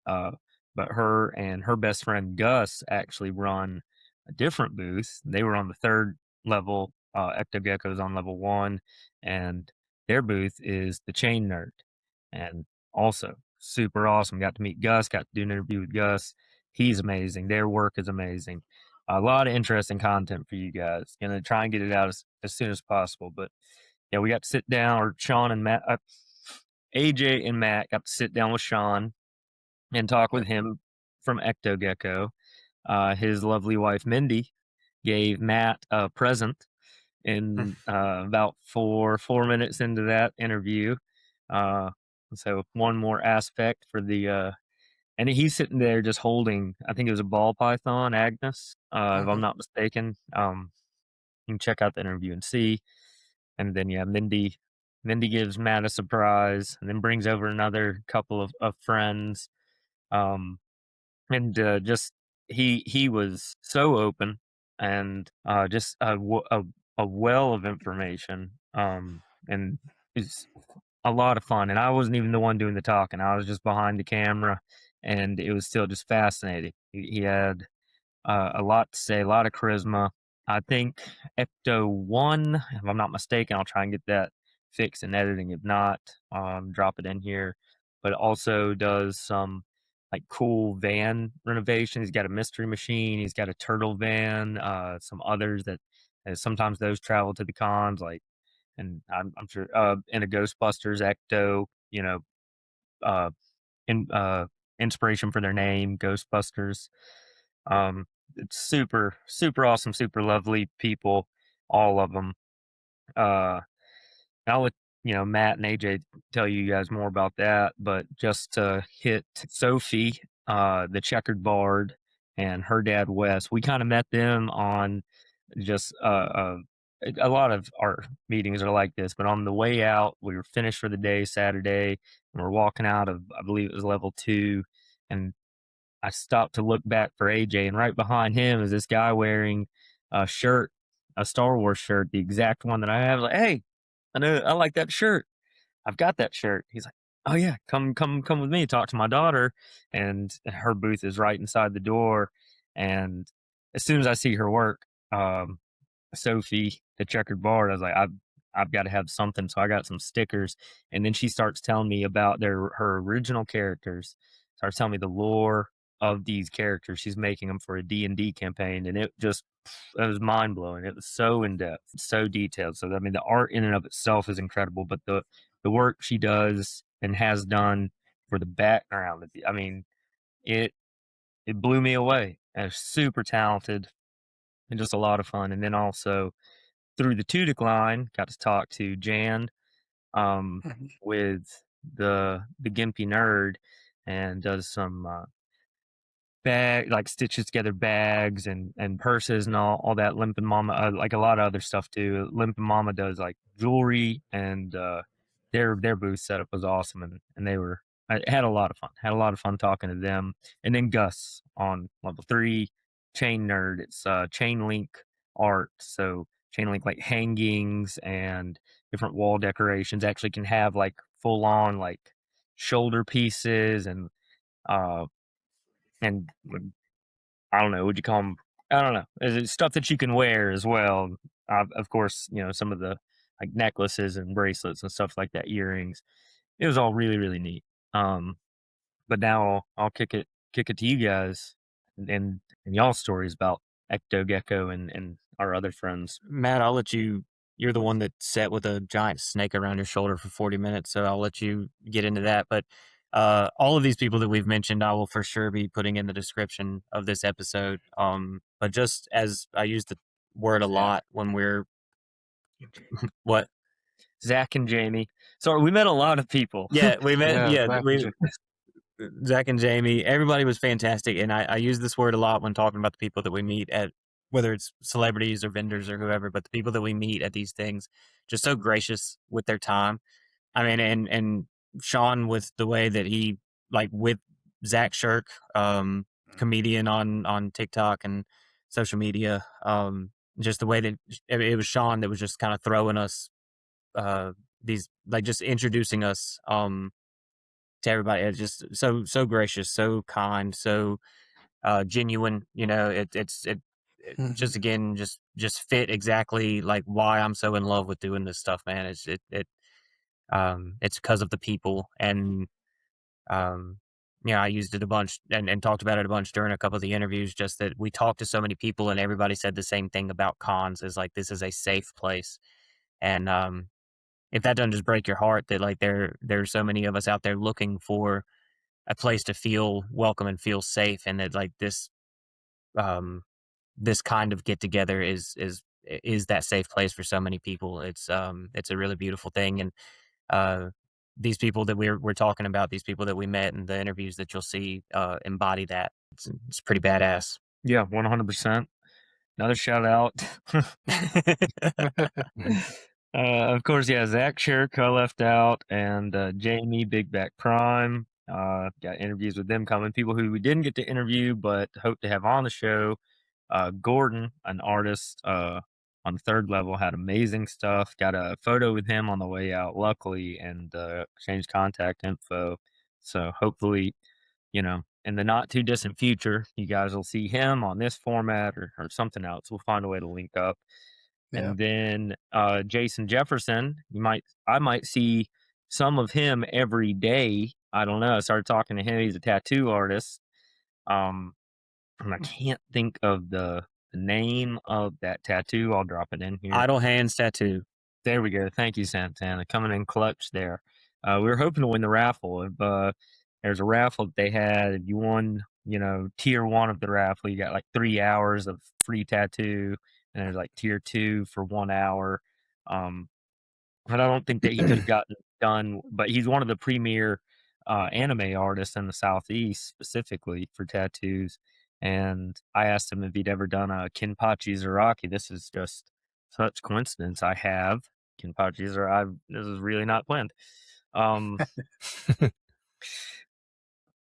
Uh, but her and her best friend Gus actually run a different booth. They were on the third level. Ecto Gecko's on level one, and their booth is the Chain Nerd, and also super awesome. Got to meet Gus. Got to do an interview with Gus. He's amazing. Their work is amazing. A lot of interesting content for you guys. Gonna try and get it out as soon as possible. But yeah, we got to sit down, or Sean and Matt. AJ and Matt got to sit down with Sean and talk with him from Ecto Gecko. His lovely wife Mindy gave Matt a present in about 4 minutes into that interview. So one more aspect for the and he's sitting there just holding, I think it was a ball python, Agnes, if I'm not mistaken. You can check out the interview and see. And then yeah, Mindy gives Matt a surprise, and then brings over another couple of friends. Um, and just he was so open and just a well of information. And it's a lot of fun. And I wasn't even the one doing the talking; I was just behind the camera, and it was still just fascinating. He had a lot to say, a lot of charisma. I think Ecto One, if I'm not mistaken, I'll try and get that fixed in editing. If not, drop it in here. But also does some like cool van renovation. He's got a mystery machine. He's got a turtle van. Some others that sometimes those travel to the cons. Like, and I'm sure in a Ghostbusters Ecto, uh, in inspiration for their name, Ghostbusters. Um, it's super, super awesome, super lovely people, all of them. Uh, I'll let Matt and AJ tell you guys more about that, but just to hit Sophie, the checkered bard, and her dad Wes, we kind of met them on just a lot of our meetings are like this. But on the way out, we were finished for the day Saturday, and we're walking out of, I believe it was level 2, and I stopped to look back for AJ, and right behind him is this guy wearing a shirt, a Star Wars shirt, the exact one that I have. Like, hey, I know I like that shirt. I've got that shirt. He's like, oh yeah, come with me. Talk to my daughter, and her booth is right inside the door. And as soon as I see her work, Sophie, the checkered bard, I was like, I've got to have something. So I got some stickers, and then she starts telling me about her original characters. Starts telling me the lore of these characters. She's making them for a D&D campaign, and it was mind blowing. It was so in depth, so detailed. So I mean, the art in and of itself is incredible, but the work she does and has done for the background, I mean, it it blew me away. And super talented and just a lot of fun. And then also through the Tudyk line, got to talk to Jan with the Gimpy Nerd, and does some stitches together bags and purses and all that. Limp and Mama, like a lot of other stuff too. Limp and Mama does like jewelry, and their booth setup was awesome, and I had a lot of fun. Had a lot of fun talking to them. And then Gus on level 3, Chain Nerd. It's chain link art, so chain link like hangings and different wall decorations actually can have like full on like shoulder pieces uh and I don't know, would you call them? I don't know. It's stuff that you can wear as well. Of course, some of the like necklaces and bracelets and stuff like that, earrings. It was all really, really neat. Um, but now I'll kick it to you guys and y'all's stories about Ecto Gecko and our other friends. Matt, I'll let you. You're the one that sat with a giant snake around your shoulder for 40 minutes, so I'll let you get into that. But all of these people that we've mentioned, I will for sure be putting in the description of this episode. But just as I use the word a lot when we're what? Zach and Jamie. Sorry, we met a lot of people. Yeah, we met. Yeah, Yeah, we Zach and Jamie. Everybody was fantastic, and I use this word a lot when talking about the people that we meet at, whether it's celebrities or vendors or whoever, but the people that we meet at these things, just so gracious with their time. I mean, and Sean with the way that he, like with Zach Shirk, comedian on TikTok and social media, just the way that it was Sean that was just kind of throwing us these, like, just introducing us to everybody. It's just so gracious, so kind, so genuine. It just again just fit exactly like why I'm so in love with doing this stuff, man. It's because of the people. And yeah, I used it a bunch and talked about it a bunch during a couple of the interviews, just that we talked to so many people and everybody said the same thing about cons, is like, this is a safe place. And if that doesn't just break your heart, that like there's so many of us out there looking for a place to feel welcome and feel safe, and that like um this kind of get together is that safe place for so many people. It's a really beautiful thing. And these people that we're talking about, these people that we met and the interviews that you'll see embody that. It's pretty badass. Yeah, 100%. Another shout out. Of course, yeah, Zach Sherka left out, and Jamie Big Back Prime. Got interviews with them coming. People who we didn't get to interview but hope to have on the show. Gordon, an artist on the third level, had amazing stuff. Got a photo with him on the way out, luckily, and exchanged contact info. So hopefully, in the not too distant future, you guys will see him on this format or something else. We'll find a way to link up. Yeah. And then Jason Jefferson, I might see some of him every day. I don't know. I started talking to him. He's a tattoo artist. And I can't think of the name of that tattoo. I'll drop it in here. Idle Hands Tattoo. There we go. Thank you, Santana. Coming in clutch there. We were hoping to win the raffle. If there's a raffle that they had, if you won, tier 1 of the raffle, you got like 3 hours of free tattoo, and there's like tier 2 for 1 hour. But I don't think that he could have gotten it done. But he's one of the premier anime artists in the Southeast, specifically for tattoos. And I asked him if he'd ever done a Kinpachi Zaraki. This is just such coincidence. I have Kinpachi Zaraki. This is really not planned.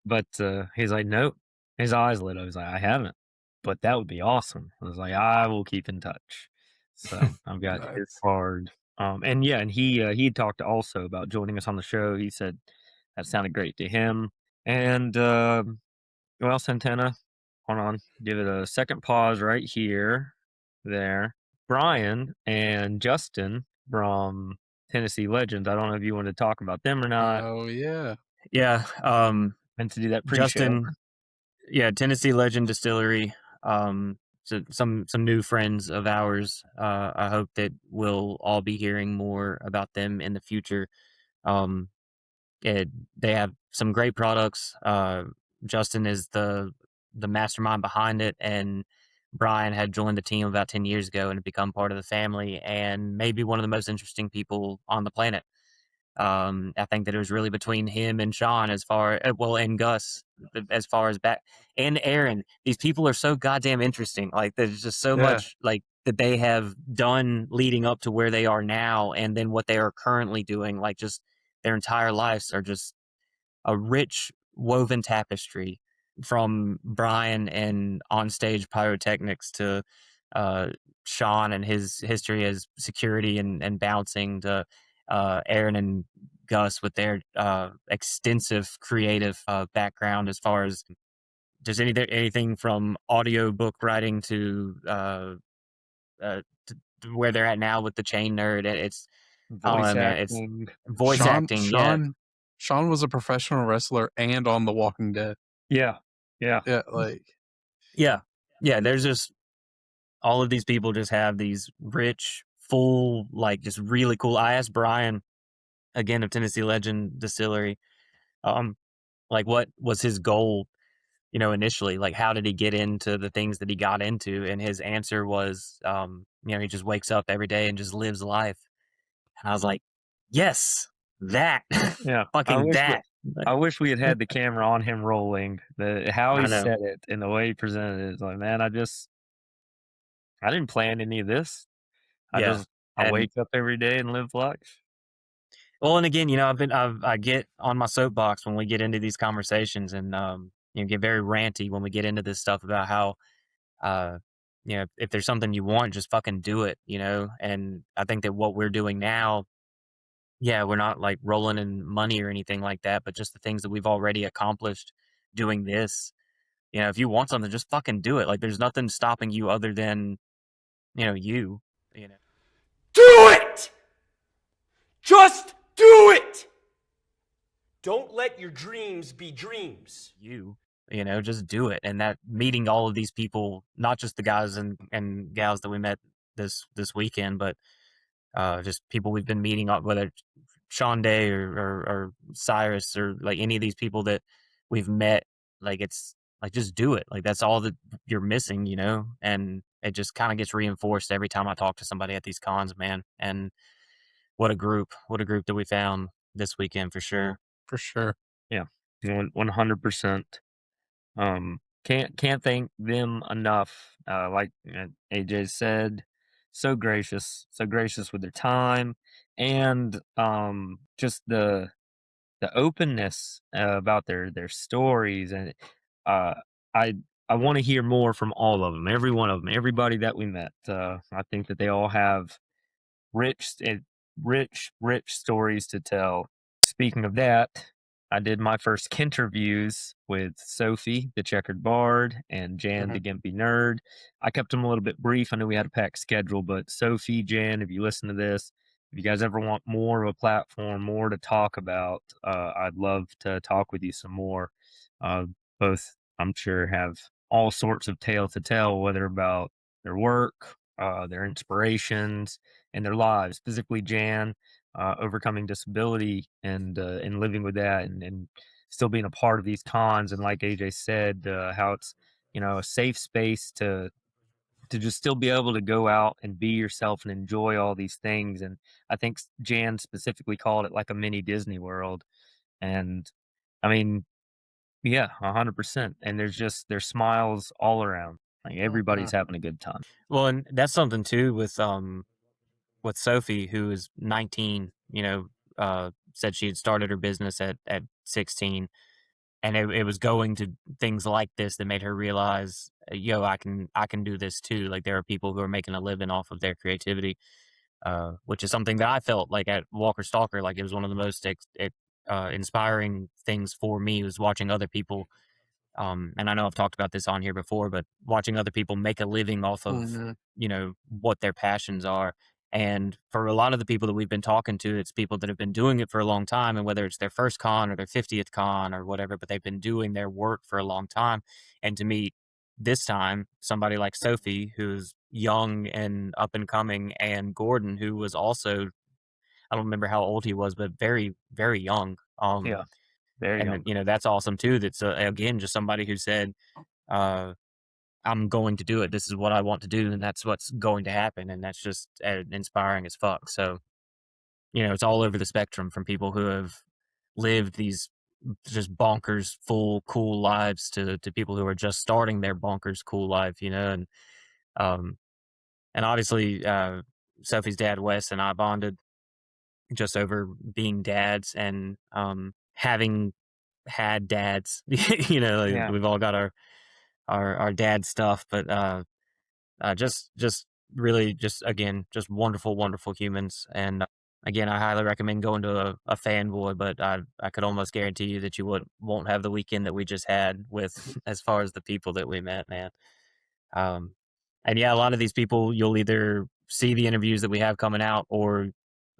But he's like, nope. His eyes lit. I was like, I haven't. But that would be awesome. I was like, I will keep in touch. So I've got his Nice. card. And he talked also about joining us on the show. He said that sounded great to him. And well, Santana, hold on, give it a second pause right here. There, Brian and Justin from Tennessee Legends. I don't know if you want to talk about them or not. Oh yeah. Yeah. Meant to do that pre-show. Justin, yeah, Tennessee Legend Distillery. So some new friends of ours. I hope that we'll all be hearing more about them in the future. They have some great products. Justin is the mastermind behind it, and Brian had joined the team about 10 years ago and had become part of the family, and maybe one of the most interesting people on the planet. I think that it was really between him and Sean and Gus as far as back, and Aaron. These people are so goddamn interesting. Like there's just so much like that they have done leading up to where they are now, and then what they are currently doing. Like just their entire lives are just a rich woven tapestry, from Brian and onstage pyrotechnics to Sean and his history as security and bouncing, to Aaron and Gus with their extensive creative background as far as just anything from audiobook writing to where they're at now with the Chain Nerd. It's Voice man, it's acting. voice Sean, acting. Sean was a professional wrestler and on The Walking Dead. Yeah. Yeah, like Yeah. There's just all of these people just have these rich, full, like just really cool. I asked Brian again of Tennessee Legend Distillery, like what was his goal, initially, like how did he get into the things that he got into? And his answer was, he just wakes up every day and just lives life. And I was like, yes, that, Yeah. fucking that. I wish we had the camera on him rolling. How I he know. said it and the way he presented it is like, man, I didn't plan any of this. I wake up every day and live life. Well, and again, I get on my soapbox when we get into these conversations, and get very ranty when we get into this stuff about how, if there's something you want, just fucking do it, And I think that what we're doing now, we're not like rolling in money or anything like that, but just the things that we've already accomplished doing this. If you want something, just fucking do it. Like there's nothing stopping you other than, you. Do it! Just do it! Don't let your dreams be dreams. Just do it. And that meeting all of these people, not just the guys and gals that we met this weekend, but just people we've been meeting, whether it's Sean Day or Cyrus or like any of these people that we've met, like it's like just do it. Like that's all that you're missing, and it just kind of gets reinforced every time I talk to somebody at these cons, man. And what a group that we found. this weekend for sure. For sure. Yeah, 100%. Can't thank them enough. Like AJ said, so gracious with their time, and just the openness about their stories, and uh, I I want to hear more from all of them, every one of them, everybody that we met. I think that they all have rich and rich stories to tell. Speaking of that, I did my first Kinterviews with Sophie, the Checkered Bard, and Jan, the Gimpy Nerd. I kept them a little bit brief. I know we had a packed schedule, but Sophie, Jan, if you listen to this, if you guys ever want more of a platform, more to talk about, I'd love to talk with you some more. Both, I'm sure, have all sorts of tales to tell, whether about their work, their inspirations, and their lives. Specifically, Jan, overcoming disability and living with that, and still being a part of these cons. And like AJ said, how it's a safe space to just still be able to go out and be yourself and enjoy all these things. And I think Jan specifically called it like a mini Disney World. And I mean, yeah, 100%. And there's smiles all around. Like everybody's having a good time. Well, and that's something too with Sophie, who is 19. Said she had started her business at 16, and it was going to things like this that made her realize, yo, I can do this too. Like there are people who are making a living off of their creativity, which is something that I felt like at Walker Stalker. Like it was one of the most inspiring things for me, was watching other people. And I know I've talked about this on here before, but watching other people make a living off of what their passions are. And for a lot of the people that we've been talking to, it's people that have been doing it for a long time, and whether it's their first con or their 50th con or whatever, but they've been doing their work for a long time. And to meet this time somebody like Sophie, who's young and up and coming, and Gordon, who was also, I don't remember how old he was, but very, very young. Yeah, very And young. that's awesome too. That's again just somebody who said, uh, I'm going to do it. This is what I want to do, and that's what's going to happen. And that's just inspiring as fuck. So, it's all over the spectrum, from people who have lived these just bonkers, full, cool lives to people who are just starting their bonkers, cool life, um, and obviously, Sophie's dad, Wes, and I bonded just over being dads and having had dads. Like, Yeah. we've all got our dad stuff, but just really, just again, just wonderful humans. And again, I highly recommend going to a Fanboy, but I could almost guarantee you that you won't have the weekend that we just had with as far as the people that we met, man. And yeah, a lot of these people you'll either see the interviews that we have coming out, or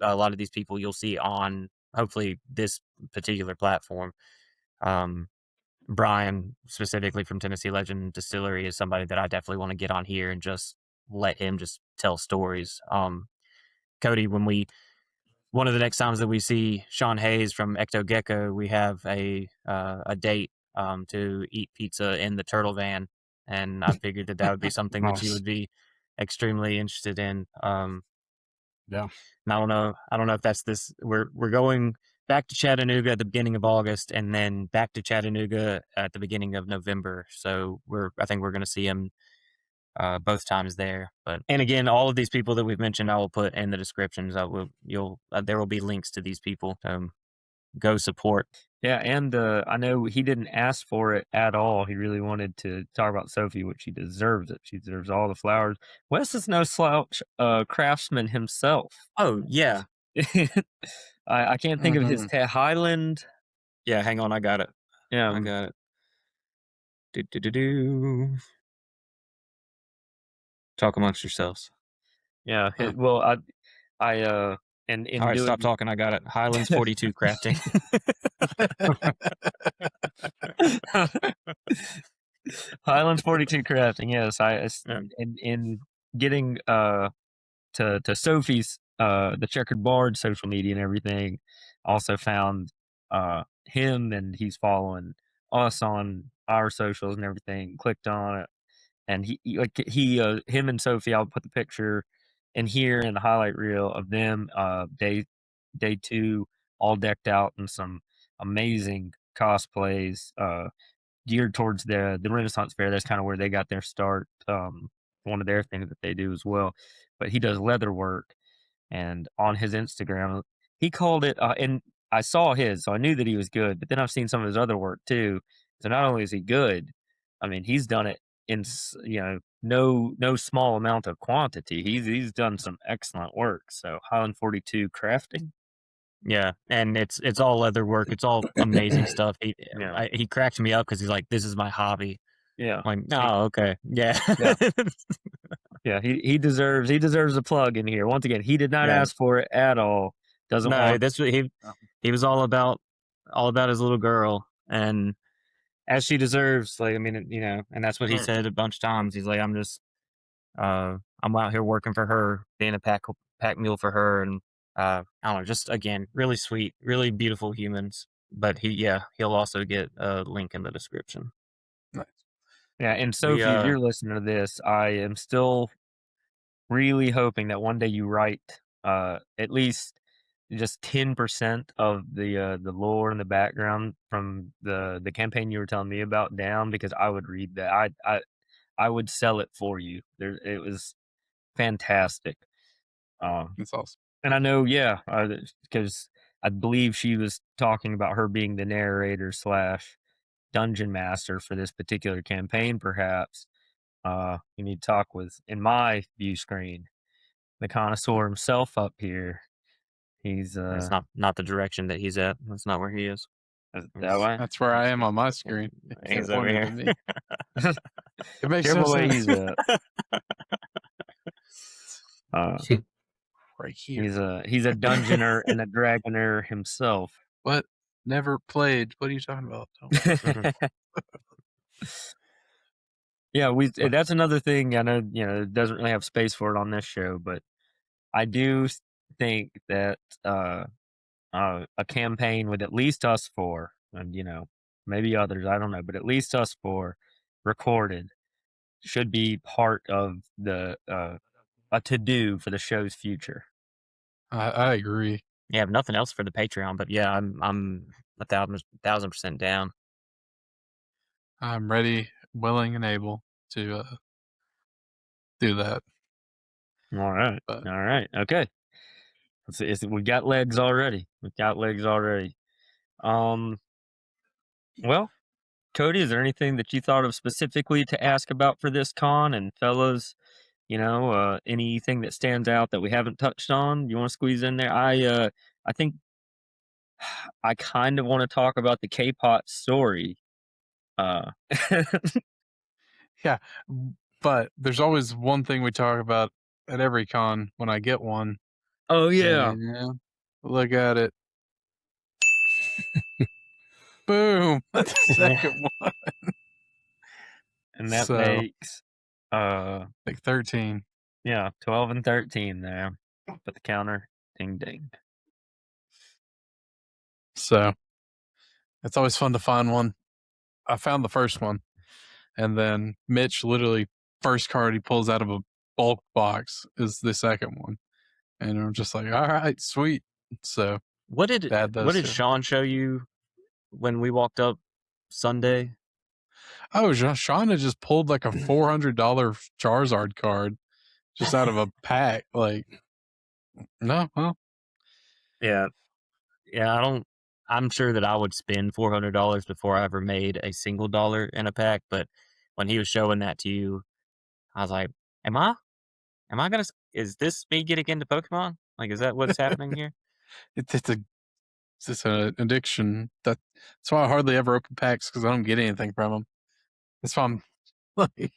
a lot of these people you'll see on hopefully this particular platform. Um, Brian, specifically from Tennessee Legend Distillery, is somebody that I definitely want to get on here and just let him just tell stories. Cody, one of the next times that we see Sean Hayes from Ecto Gecko, we have a date to eat pizza in the Turtle Van, and I figured that would be something that you Nice. would be extremely interested in. Yeah. And I don't know if that's this. We're going back to Chattanooga at the beginning of August, and then back to Chattanooga at the beginning of November. So I think we're going to see him both times there. But and again, all of these people that we've mentioned, I will put in the descriptions. There will be links to these people. Go support. Yeah, and I know he didn't ask for it at all. He really wanted to talk about Sophie, which she deserves it. She deserves all the flowers. Wes is no slouch craftsman himself. Oh yeah, I can't think of his Highland. yeah. Hang on, I got it. Yeah, I got it. Do. Talk amongst yourselves. yeah. Well, I and in All right, doing stop talking. I got it. Highlands 42 crafting. Highlands 42 crafting. Yes, Yeah. in getting to Sophie's the Checkered Bard social media and everything. Also found him, and he's following us on our socials and everything. Clicked on it, and him and Sophie. I'll put the picture in here in the highlight reel of them day 2 all decked out in some amazing cosplays geared towards the Renaissance Fair. That's kind of where they got their start. One of their things that they do as well. But he does leather work, and on his Instagram, he called it. And I saw his, so I knew that he was good. But then I've seen some of his other work too. So not only is he good, I mean, he's done it in no small amount of quantity. He's done some excellent work. So Highland 42 crafting. Yeah, and it's all leather work. It's all amazing stuff. Yeah. He cracks me up because he's like, "This is my hobby." Yeah. I'm like, oh, okay, yeah, Yeah. Yeah, he deserves a plug in here. Once again, he did not Yeah. ask for it at all. Doesn't No, want. that's what he was all about his little girl, and as she deserves. Like, I mean, and that's what he said a bunch of times. He's like, I'm out here working for her, being a pack mule for her, and I don't know, just again, really sweet, really beautiful humans. But he'll also get a link in the description. Nice. Yeah, and Sophie, if you're listening to this, I am still really hoping that one day you write at least just 10% of the lore and the background from the campaign you were telling me about down, because I would read that. I would sell it for you. It was fantastic. That's awesome. And I know, yeah, because I believe she was talking about her being the narrator / dungeon master for this particular campaign, perhaps. You need to talk with, in my view screen, the connoisseur himself up here. He's It's not the direction that he's at. That's not where he is. that way. That's where I am on my screen. He's over here. Me. It makes Careful no where sense. he's at. Right here. He's a dungeoner and a dragoner himself. What? Never played. What are you talking about? Yeah, that's another thing. I know, it doesn't really have space for it on this show, but I do think that a campaign with at least us four, and maybe others, I don't know, but at least us four recorded should be part of the a to-do for the show's future. I agree. Yeah, if nothing else for the Patreon, but yeah, I'm 1,000% down. I'm ready, willing, and able to do that. All right. Okay. We've got legs already. Well, Cody, is there anything that you thought of specifically to ask about for this con? And fellas, anything that stands out that we haven't touched on? You want to squeeze in there? I think I kind of want to talk about the K-pot story. Yeah, but there's always one thing we talk about at every con when I get one. Oh yeah. And, look at it. Boom. That's the second one. And that makes like 13. Yeah, 12 and 13 there. Put the counter, ding ding. So it's always fun to find one. I found the first one, and then Mitch literally first card he pulls out of a bulk box is the second one, and I'm just like, all right, sweet. So what did Sean show you when we walked up Sunday? Oh, Sean had just pulled like a $400 Charizard card just out of a pack. Like, no, well, yeah. I'm sure that I would spend $400 before I ever made a single dollar in a pack. But when he was showing that to you, I was like, is this me getting into Pokemon? Like, is that what's happening here? It's an addiction. That's why I hardly ever open packs, because I don't get anything from them. That's why I'm like,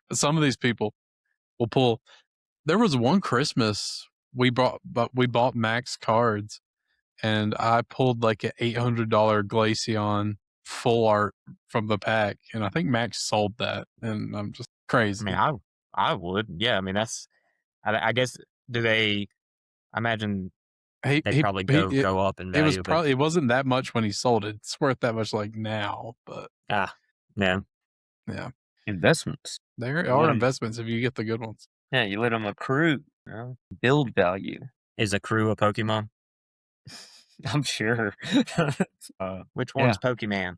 but some of these people will pull. There was one Christmas we bought Max cards, and I pulled like an $800 Glaceon full art from the pack, and I think Max sold that, and I'm just crazy. I mean, I would, yeah. I mean, that's, I guess, I imagine they probably go up in value. It wasn't that much when he sold it. It's worth that much like now, but yeah. Investments. There are investments if you get the good ones. Yeah, you let them accrue, build value. Is accrue a Pokemon? I'm sure. Which Yeah. one's Pokemon?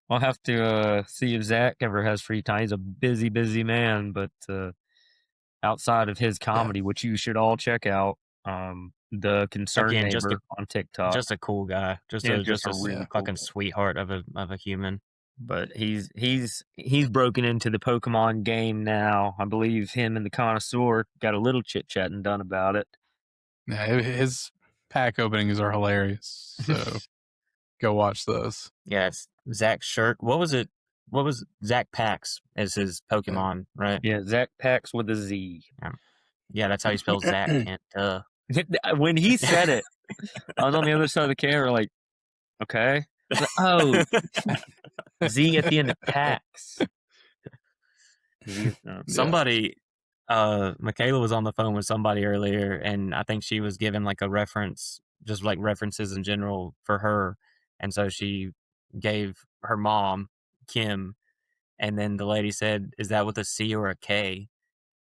I'll have to see if Zach ever has free time. He's a busy, busy man, but outside of his comedy, which you should all check out, the Concerned Again, Neighbor on TikTok. Just a cool guy. Just a really fucking cool. sweetheart of a human. But he's broken into the Pokemon game now. I believe him and the Connoisseur got a little chit chatting done about it. Yeah, his pack openings are hilarious. So go watch those. Yeah, it's Zach Shirk. What was it? What was Zach Pax as his Pokemon, right? Yeah, Zach Pax with a Z. Yeah, that's how you spell Zach. And When he said it, I was on the other side of the camera, like, okay. I was like, oh, Z at the end of Pax. somebody, Michaela was on the phone with somebody earlier, and I think she was given like a reference, just like references in general for her, and so she gave her mom Kim, and then the lady said, "Is that with a C or a K?"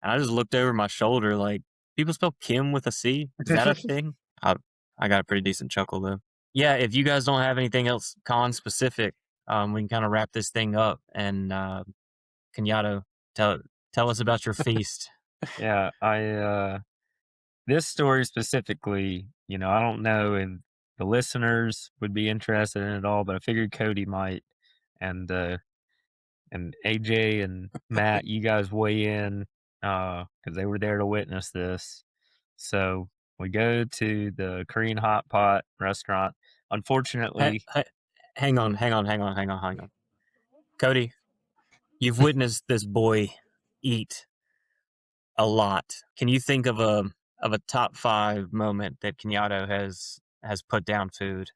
And I just looked over my shoulder, like, people spell Kim with a C? Is that a thing? I got a pretty decent chuckle though. Yeah, if you guys don't have anything else con specific, we can kind of wrap this thing up. And Kenyatta, tell us about your feast. Yeah, this story specifically, I don't know if the listeners would be interested in it all, but I figured Cody might, and AJ and Matt, you guys weigh in because they were there to witness this. So we go to the Korean hot pot restaurant. Unfortunately, Hang on. Cody, you've witnessed this boy eat a lot. Can you think of a top 5 moment that Kenyatta has put down food?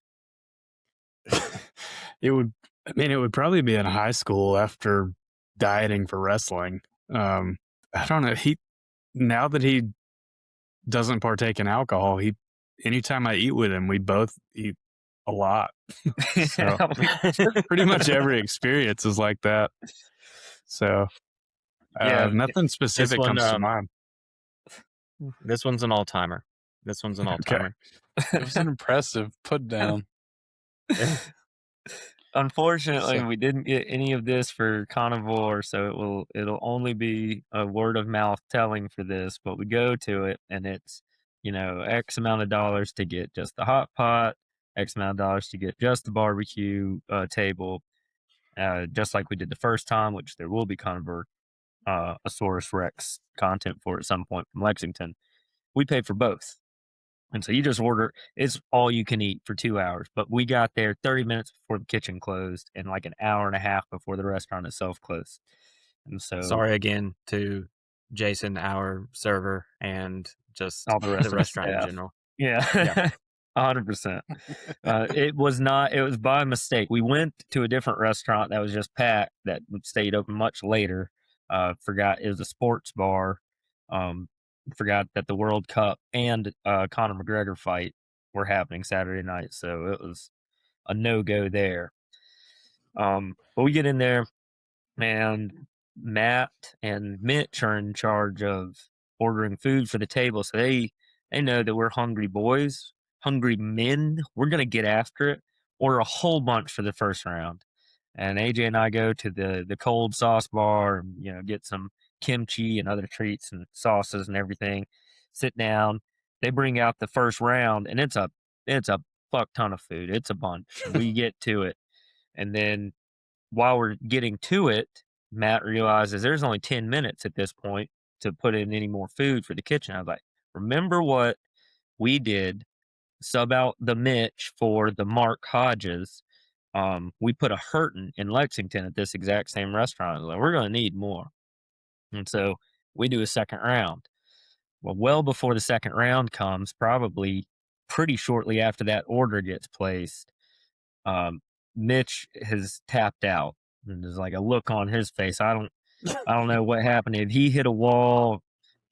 It would probably be in high school after dieting for wrestling. I don't know. Now that he doesn't partake in alcohol, anytime I eat with him, we both eat a lot. So pretty much every experience is like that. So nothing specific comes to mind. This one's an all-timer. Okay. It was an impressive put down. Unfortunately, we didn't get any of this for Carnivore, so it'll only be a word of mouth telling for this. But we go to it, and it's X amount of dollars to get just the hot pot, X amount of dollars to get just the barbecue table, just like we did the first time. Which there will be Carnivore Asaurus Rex content for at some point from Lexington. We paid for both. And so you just order, it's all you can eat for 2 hours. But we got there 30 minutes before the kitchen closed and like an hour and a half before the restaurant itself closed. And so sorry again to Jason, our server, and just all the rest the restaurant in general. Yeah. 100%. It was by mistake. We went to a different restaurant that was just packed that stayed open much later. Forgot it was a sports bar. Forgot that the World Cup and Conor McGregor fight were happening Saturday night, so it was a no-go there. But we get in there, and Matt and Mitch are in charge of ordering food for the table, so they know that we're hungry boys, hungry men. We're gonna get after it. Order a whole bunch for the first round, and AJ and I go to the cold sauce bar, and, get some kimchi and other treats and sauces and everything. Sit down. They bring out the first round, and it's a fuck ton of food. It's a bunch. We get to it, and then while we're getting to it, Matt realizes there's only 10 minutes at this point to put in any more food for the kitchen. I was like, remember what we did? Sub out the Mitch for the Mark Hodges. We put a hurtin' in Lexington at this exact same restaurant. Like, we're going to need more. And so we do a second round. Well before the second round comes, probably pretty shortly after that order gets placed, Mitch has tapped out. And there's like a look on his face. I don't know what happened, if he hit a wall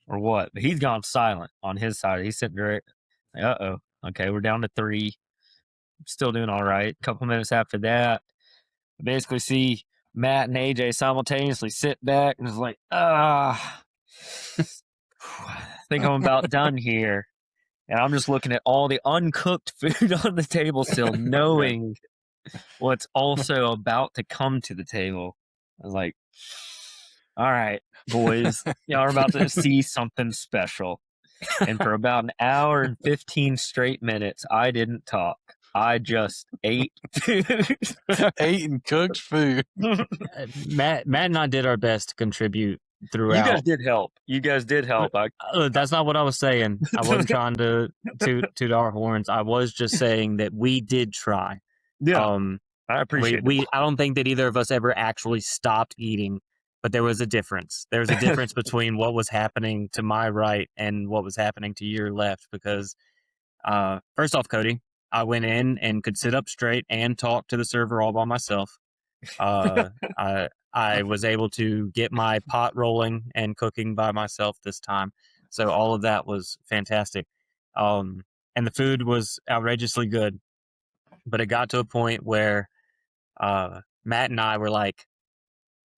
or what, but he's gone silent on his side. He's sitting there, like, uh-oh. Okay, we're down to 3. Still doing all right. A couple minutes after that, I basically see Matt and AJ simultaneously sit back and is like, I think I'm about done here. And I'm just looking at all the uncooked food on the table still, knowing what's also about to come to the table. I was like, all right, boys, y'all are about to see something special. And for about an hour and 15 straight minutes, I didn't talk. I just ate food. Ate and cooked food. Matt and I did our best to contribute throughout. You guys did help. You guys did help. That's not what I was saying. I wasn't trying to toot our horns. I was just saying that we did try. Yeah, I appreciate it. I don't think that either of us ever actually stopped eating, but there was a difference. There was a difference between what was happening to my right and what was happening to your left. Because first off, Cody, I went in and could sit up straight and talk to the server all by myself. I was able to get my pot rolling and cooking by myself this time. So all of that was fantastic. And the food was outrageously good. But it got to a point where Matt and I were like,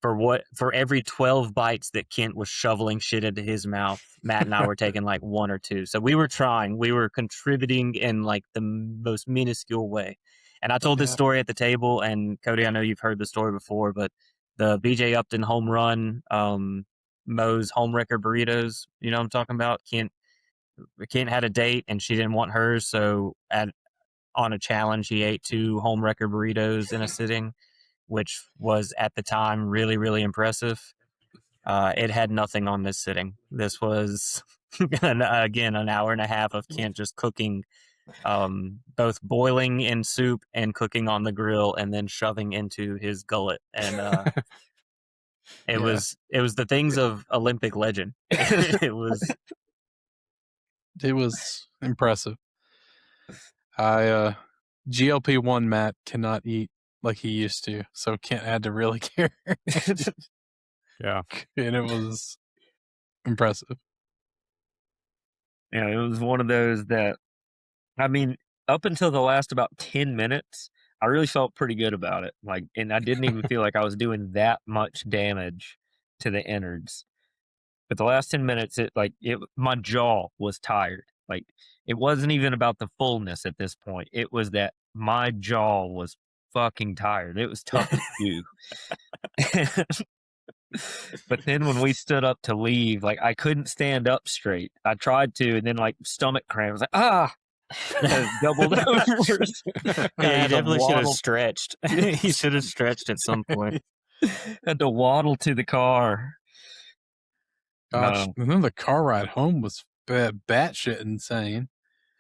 for every 12 bites that Kent was shoveling shit into his mouth, Matt and I were taking like 1 or 2. So we were contributing in like the most minuscule way. And I told this story at the table, and Cody, I know you've heard the story before, but the BJ Upton home run, Moe's homewrecker burritos, you know what I'm talking about? Kent had a date and she didn't want hers, so on a challenge, he ate 2 homewrecker burritos in a sitting, which was at the time really, really impressive. It had nothing on this sitting. This was, again, an hour and a half of Kent just cooking, both boiling in soup and cooking on the grill and then shoving into his gullet. And it was the things of Olympic legend. It was impressive. GLP-1 Matt cannot eat like he used to, so Kent had to really care. Yeah. And it was impressive. Yeah, it was one of those that, I mean, up until the last about 10 minutes, I really felt pretty good about it. Like, and I didn't even feel like I was doing that much damage to the innards. But the last 10 minutes, my jaw was tired. Like, it wasn't even about the fullness at this point. It was that my jaw was fucking tired. It was tough to do. But then when we stood up to leave, like, I couldn't stand up straight. I tried to, and then like stomach cramp. I was like, I doubled over. Yeah, he definitely should have stretched. He should have stretched at some point. Had to waddle to the car. Gosh, and then the car ride home was batshit insane.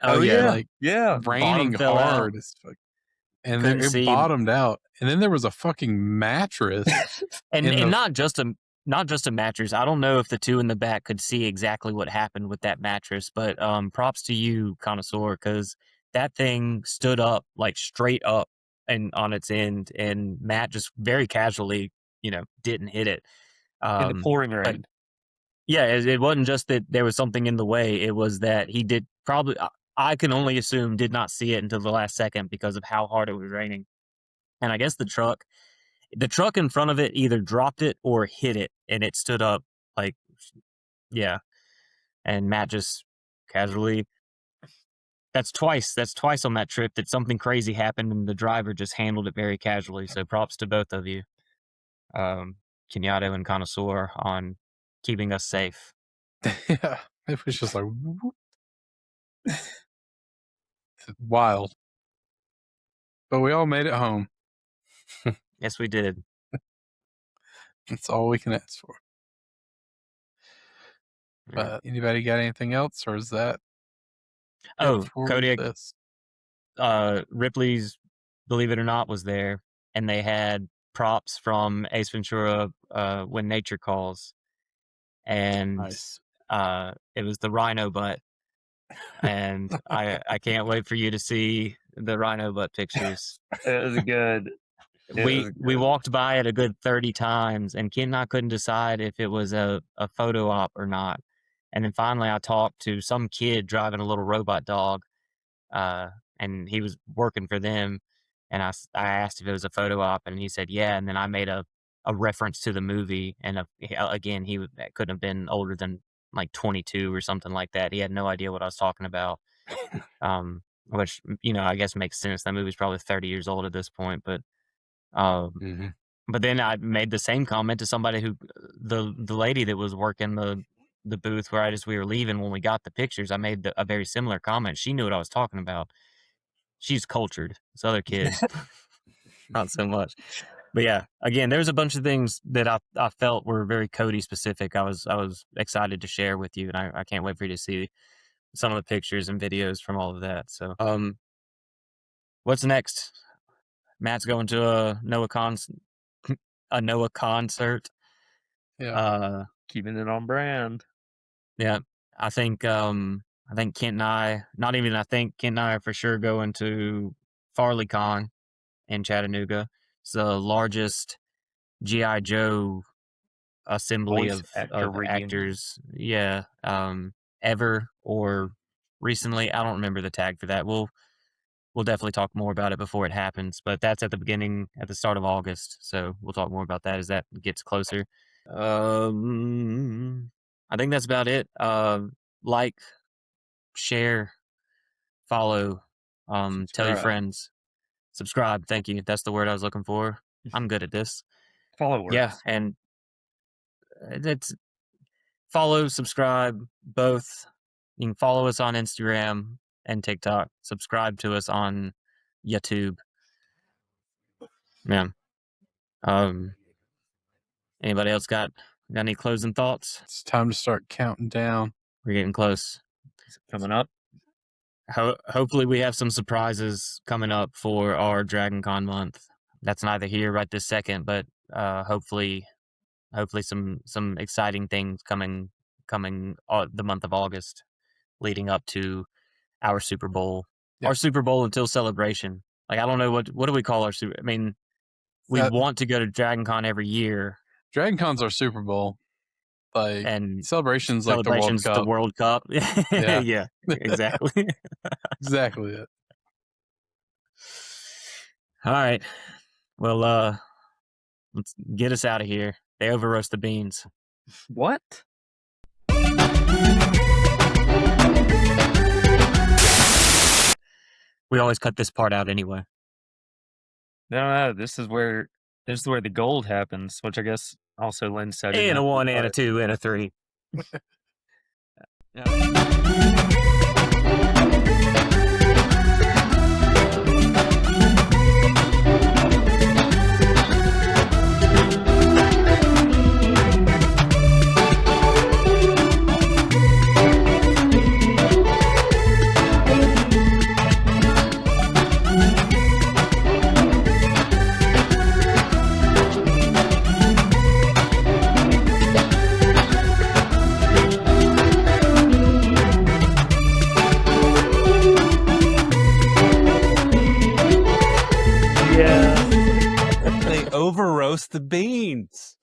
Oh yeah, like raining hard as fuck, and then it bottomed out. And then there was a fucking mattress, and not just a mattress. I don't know if the two in the back could see exactly what happened with that mattress, but props to you, connoisseur, because that thing stood up like straight up and on its end, and Matt just very casually, didn't hit it in the pouring rain. Yeah, it wasn't just that there was something in the way. It was that he did probably, I can only assume, did not see it until the last second because of how hard it was raining. And I guess the truck in front of it either dropped it or hit it, and it stood up like, yeah. And Matt just casually, that's twice on that trip that something crazy happened and the driver just handled it very casually. So props to both of you, Kenyatta and Connoisseur, on keeping us safe. Yeah, it was just like wild. But we all made it home. Yes, we did. That's all we can ask for. But anybody got anything else, or is that? Oh, Cody, Ripley's Believe It or Not was there, and they had props from Ace Ventura, When Nature Calls, and Nice. it was the rhino butt, and I can't wait for you to see the rhino butt pictures. It was good. We walked by it a good 30 times, and Ken and I couldn't decide if it was a photo op or not. And then finally I talked to some kid driving a little robot dog, and he was working for them. And I asked if it was a photo op, and he said, yeah. And then I made a reference to the movie. And again, he couldn't have been older than like 22 or something like that. He had no idea what I was talking about. Which, I guess makes sense. That movie's probably 30 years old at this point, but Mhm. but then I made the same comment to somebody who, the lady that was working the booth where we were leaving when we got the pictures. I made a very similar comment. She knew what I was talking about. She's cultured. This other kid, not so much. But yeah, again, there's a bunch of things that I felt were very Cody specific. I was excited to share with you, and I can't wait for you to see some of the pictures and videos from all of that. So, what's next? Matt's going to a Noah concert. Yeah. Keeping it on brand. Yeah, I think Kent and I, not even I think Kent and I are for sure going to FarleyCon in Chattanooga. It's the largest GI Joe assembly Voice actor of reunion. actors, ever or recently. I don't remember the tag for that. We'll definitely talk more about it before it happens, but that's at the start of August. So we'll talk more about that as that gets closer. I think that's about it. Like, share, follow, tell your Subscribe. friends, subscribe. Thank you. That's the word I was looking for. I'm good at this. Followers. Yeah, and it's follow, subscribe, both. You can follow us on Instagram and TikTok. Subscribe to us on YouTube. Yeah. Anybody else got any closing thoughts? It's time to start counting down. We're getting close. Coming up. Hopefully we have some surprises coming up for our Dragon Con month. That's neither here right this second, but hopefully some exciting things coming the month of August, leading up to our Super Bowl. Yeah. Our Super Bowl until celebration. Like, I don't know what do we call our Super. I mean, we want to go to Dragon Con every year. Dragon Con's our Super Bowl. Like, And celebrations like the World Cup. The World Cup. Yeah. Yeah, exactly. Exactly it. All right. Well, let's get us out of here. They over roast the beans. What? We always cut this part out anyway. No, this is where the gold happens, which I guess also lends to And a 1 and a 2 and a 3. They over roast the beans.